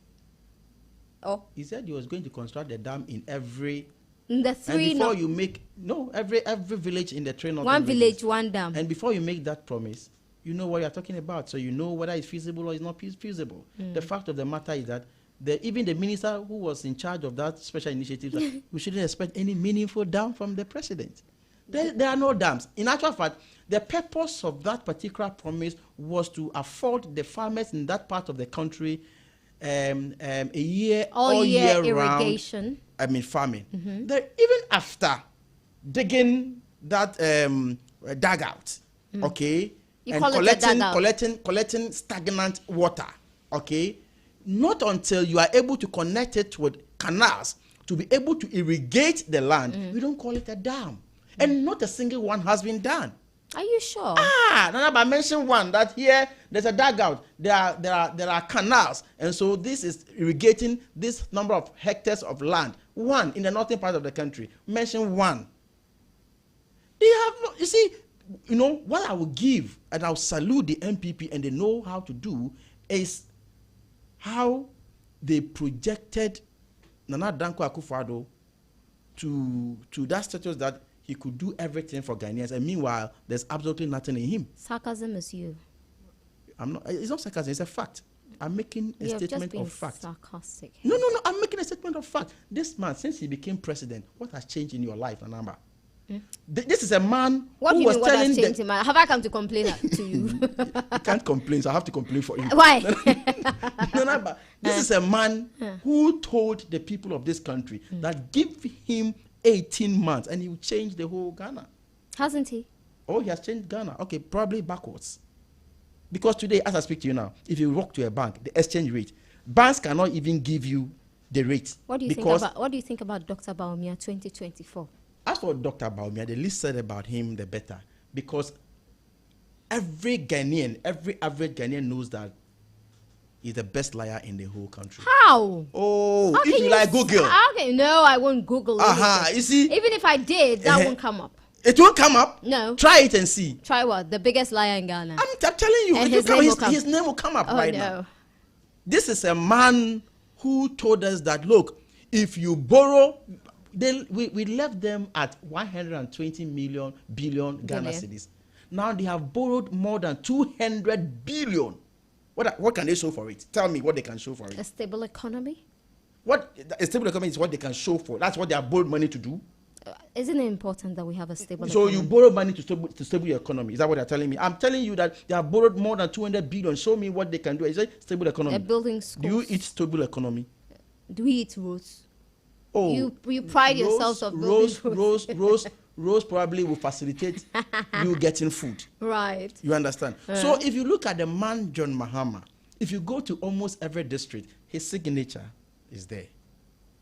Oh. He said he was going to construct a dam in every. In the 3. And before you make every village in the train. One village, one dam. And before you make that promise, you know what you're talking about. So you know whether it's feasible or it's not feasible. The fact of the matter is that even the minister who was in charge of that special initiative, that we shouldn't expect any meaningful dam from the president. There are no dams. In actual fact, the purpose of that particular promise was to afford the farmers in that part of the country a year all year irrigation. Round, farming. Even after digging that dugout, okay, you and collecting stagnant water, okay. Not until you are able to connect it with canals to be able to irrigate the land, we don't call it a dam. And not a single one has been done. Are you sure? Nana Aba mentioned one that here there's a dugout. There are canals, and so this is irrigating this number of hectares of land. One in the northern part of the country. Mention one. They have no. You see, what I will give, and I'll salute the MPP, and they know how to do is how they projected Nana Akufo-Addo to that status that he could do everything for Ghanaians, and meanwhile, there's absolutely nothing in him. Sarcasm is you. It's not sarcasm, it's a fact. I'm making a statement of fact. Sarcastic. No, I'm making a statement of fact. This man, since he became president, what has changed in your life, Nana Aba? This is a man who was telling them. Have I come to complain to you? You can't complain, so I have to complain for you. Why? No, this is a man who told the people of this country that give him 18 months and he will change the whole Ghana. Hasn't he? Oh, he has changed Ghana. Okay, probably backwards. Because today, as I speak to you now, if you walk to a bank, the exchange rate, banks cannot even give you the rate. What do you think about Dr. Bawumia 2024? As for Dr. Bawumia, the least said about him, the better. Because every average Ghanaian knows that he's the best liar in the whole country. How? Oh, how if you like Google. Okay, no, I won't Google it. You see? Even if I did, that won't come up. It won't come up? No. Try it and see. Try what? The biggest liar in Ghana. I'm telling you. And his name will come up now. This is a man who told us that, look, if you borrow... we left them at 120 billion Ghana cedis. Now they have borrowed more than 200 billion. What can they show for it? Tell me what they can show for it. A stable economy? A stable economy is what they can show for. That's what they have borrowed money to do. Isn't it important that we have a stable economy? So you borrow money to stable your economy. Is that what they're telling me? I'm telling you that they have borrowed more than 200 billion. Show me what they can do. Is it stable economy? They're building schools. Do you eat stable economy? Do we eat roads? Oh, you pride yourselves of building Rose probably will facilitate you getting food. Right. You understand? So if you look at the man John Mahama, if you go to almost every district, his signature is there.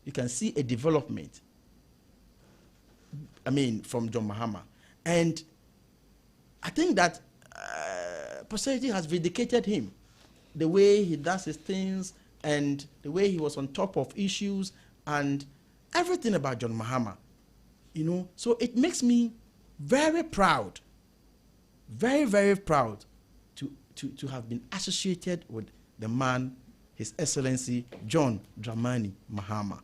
You can see a development. from John Mahama. And I think that posterity has vindicated him. The way he does his things and the way he was on top of issues and everything about John Mahama. So it makes me very proud, very, very proud to have been associated with the man, His Excellency John Dramani Mahama.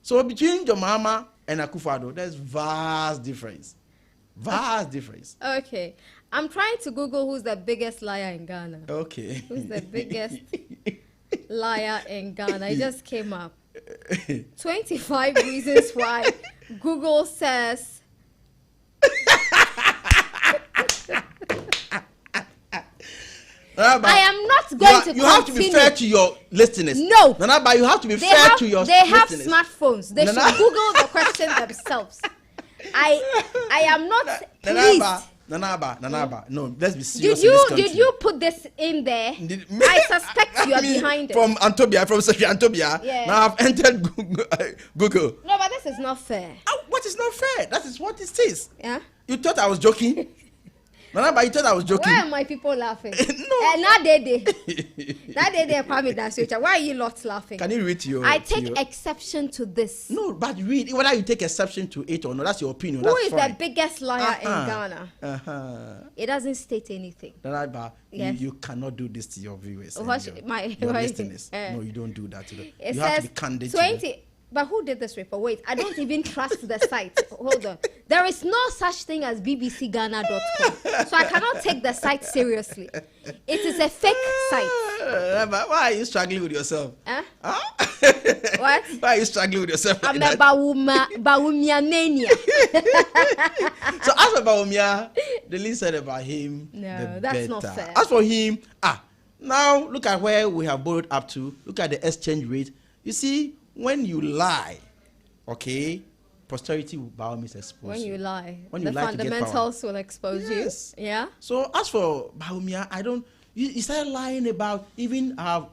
So between John Mahama and Akufo-Addo, there's vast difference. Vast difference. Okay. I'm trying to Google who's the biggest liar in Ghana. Okay. Who's the biggest liar in Ghana? It just came up. 25 reasons why Google says Nana, I am not going to You have to be fair to your listeners. No. Nana, but you have to be fair to your They have listeners. smartphones. They Nana. should Google the question themselves. I am not pleased. Nana Aba. No, let's be serious. Did you put this in there? I suspect you are behind it. From Secretary Antobia. Yeah. Now I've entered Google. No, but this is not fair. What is not fair? That is what it is. Yeah. You thought I was joking? Nana Aba, you thought I was joking? Why are my people laughing? No. Not they. Why are you lot laughing? Can you read your? I take exception to this. No, but read whether you take exception to it or not. That's your opinion. Who is the biggest liar in Ghana? Ghana? It doesn't state anything. Nana Aba, Yes. you cannot do this to your viewers. and What your, my your why- listeners. No, you don't do that to them. It You says have to be candid. to 20. But who did this report? Wait, I don't even trust the site. Hold on. There is no such thing as bbcghana.com. So I cannot take the site seriously. It is a fake site. But why are you struggling with yourself? Huh? Huh? What? Why are you struggling with yourself? I'm like a that? Bawumia mania. So as for Bawumia, the least said about him, No, the that's not better. fair. As for him, now look at where we have borrowed up to. Look at the exchange rate. You see, when you lie, okay, posterity will by all means expose When you lie, When you the lie to get power. fundamentals will expose Yes. you. Yeah? So as for Bawumia, he started lying about even our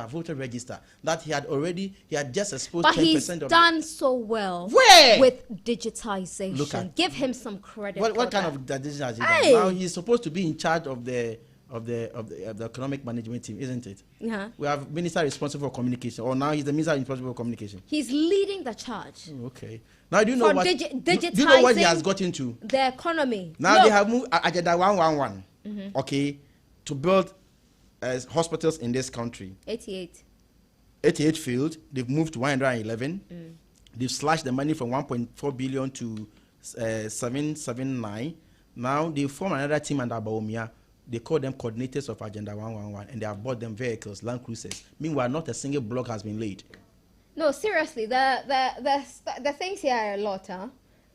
voter register, that he had just exposed But 10% he's of done so well Where? with digitization. Look at- Give him some credit. What for kind that. of decision has he Hey. done? Now he's supposed to be in charge of the economic management team, isn't it? Yeah. We have minister responsible for communication, or now he's the minister responsible for communication. He's leading the charge. Oh, okay. Now do you know For what? digitizing do you know what he has got into? the economy. Now Look, they have moved Agenda 111, okay, to build hospitals in this country. 88. 88 failed. They've moved to 111. They've slashed the money from 1.4 billion to 779. Now they form another team under Bawumia. They call them coordinators of Agenda 111, and they have bought them vehicles, Land Cruisers. Meanwhile, not a single block has been laid. No, seriously, the things here are a lot, huh?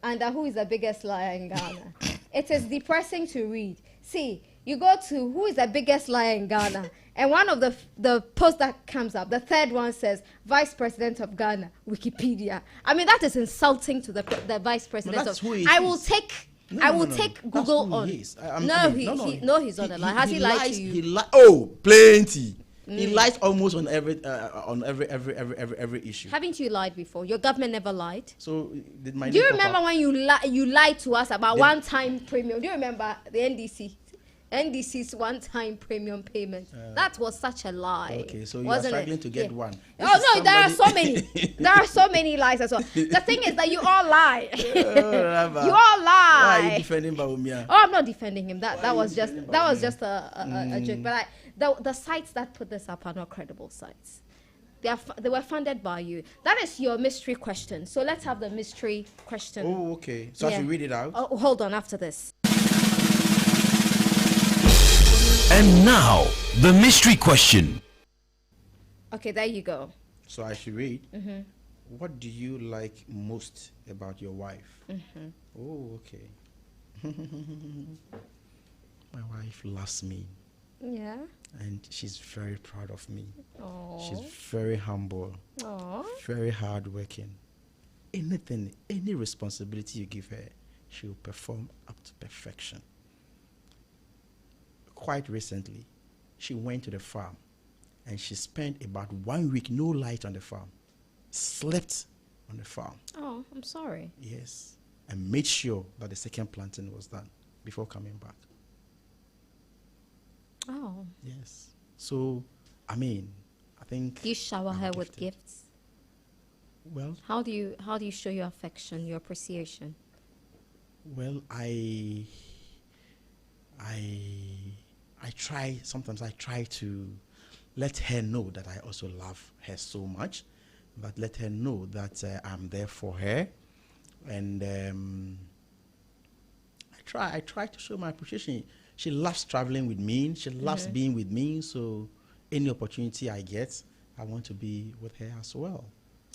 And who is the biggest liar in Ghana? It is depressing to read. See, you go to who is the biggest liar in Ghana, and one of the posts that comes up, the third one says Vice President of Ghana, Wikipedia. I mean, that is insulting to the Vice President that's of. who he I is. will take. No, I no, will no, take no. Google That's who on. he is. He's on the line. Has he lied lies, to you? Oh, plenty. He lies almost on every issue. Haven't you lied before? Your government never lied. So did my Do you name pop remember up? when you lied to us about The- one-time premium? Do you remember the NDC's one-time premium payment? That was such a lie. Okay, so you are wasn't it? struggling to get Yeah. one. Oh This is no, there are so somebody- many. There are so many lies as well. The thing is that you all lie. Rabba. You all Why are you lie. defending Bawumia? Oh, I'm not defending him. That was just defending a joke. But the sites that put this up are not credible sites. They were funded by you. That is your mystery question. So let's have the mystery question. Oh, okay. So I should read it out. Oh, hold on. After this. And now, the mystery question. Okay, there you go. So I should read. What do you like most about your wife? Oh, okay. My wife loves me, Yeah. and she's very proud of me. She's Oh. very humble, Oh. very hardworking. Any responsibility you give her, she will perform up to perfection. Quite recently, she went to the farm and she spent about 1 week no light on the farm. Slept on the farm. Oh, I'm sorry. Yes. And made sure that the second planting was done before coming back. Oh. Yes. So, I mean, I think... Do you shower I'm her with gifted. gifts? Well, How do you show your affection, your appreciation? well, I try, sometimes I try to let her know that I also love her so much, but let her know that I'm there for her. And I try to show my appreciation. She loves traveling with me. She loves being with me. So any opportunity I get, I want to be with her as well.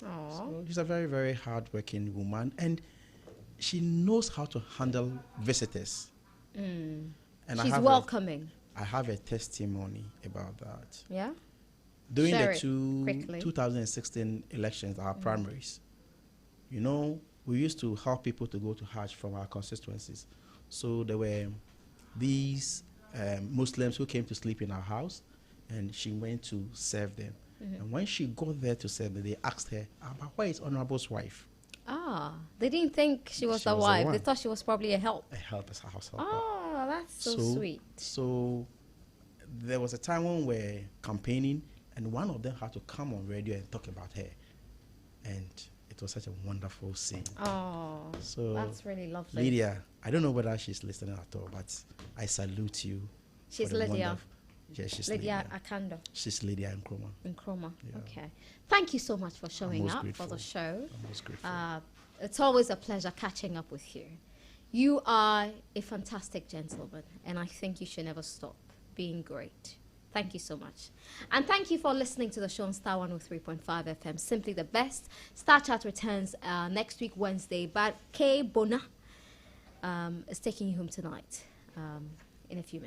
Oh. So she's a very, very hardworking woman, and she knows how to handle visitors. And She's welcoming. I have a testimony about that. Yeah? During Share the it quickly. 2016 elections, our primaries, you know, we used to help people to go to Hajj from our constituencies. So there were these Muslims who came to sleep in our house, and she went to serve them. And when she got there to serve them, they asked her, "But where is Honorable's wife?" Ah, they didn't think she was She the was the wife. They one. thought she was probably a help. A help as a house helper. Oh, that's so sweet. So there was a time when we were campaigning, and one of them had to come on radio and talk about her. And it was such a wonderful scene. Oh, So that's really lovely. Lydia, I don't know whether she's listening at all, but I salute you. She's for the Lydia. Yeah, she's Lydia Lydia. Akandoh She's Lydia and Chroma. in Chroma. Yeah. Okay. Thank you so much for showing most up grateful. for the show. I'm most grateful. It's always a pleasure catching up with you. You are a fantastic gentleman, and I think you should never stop being great. Thank you so much. And thank you for listening to the show on Star 103.5 FM. Simply the best. Star Chat returns next week, Wednesday. But K Bona is taking you home tonight in a few minutes.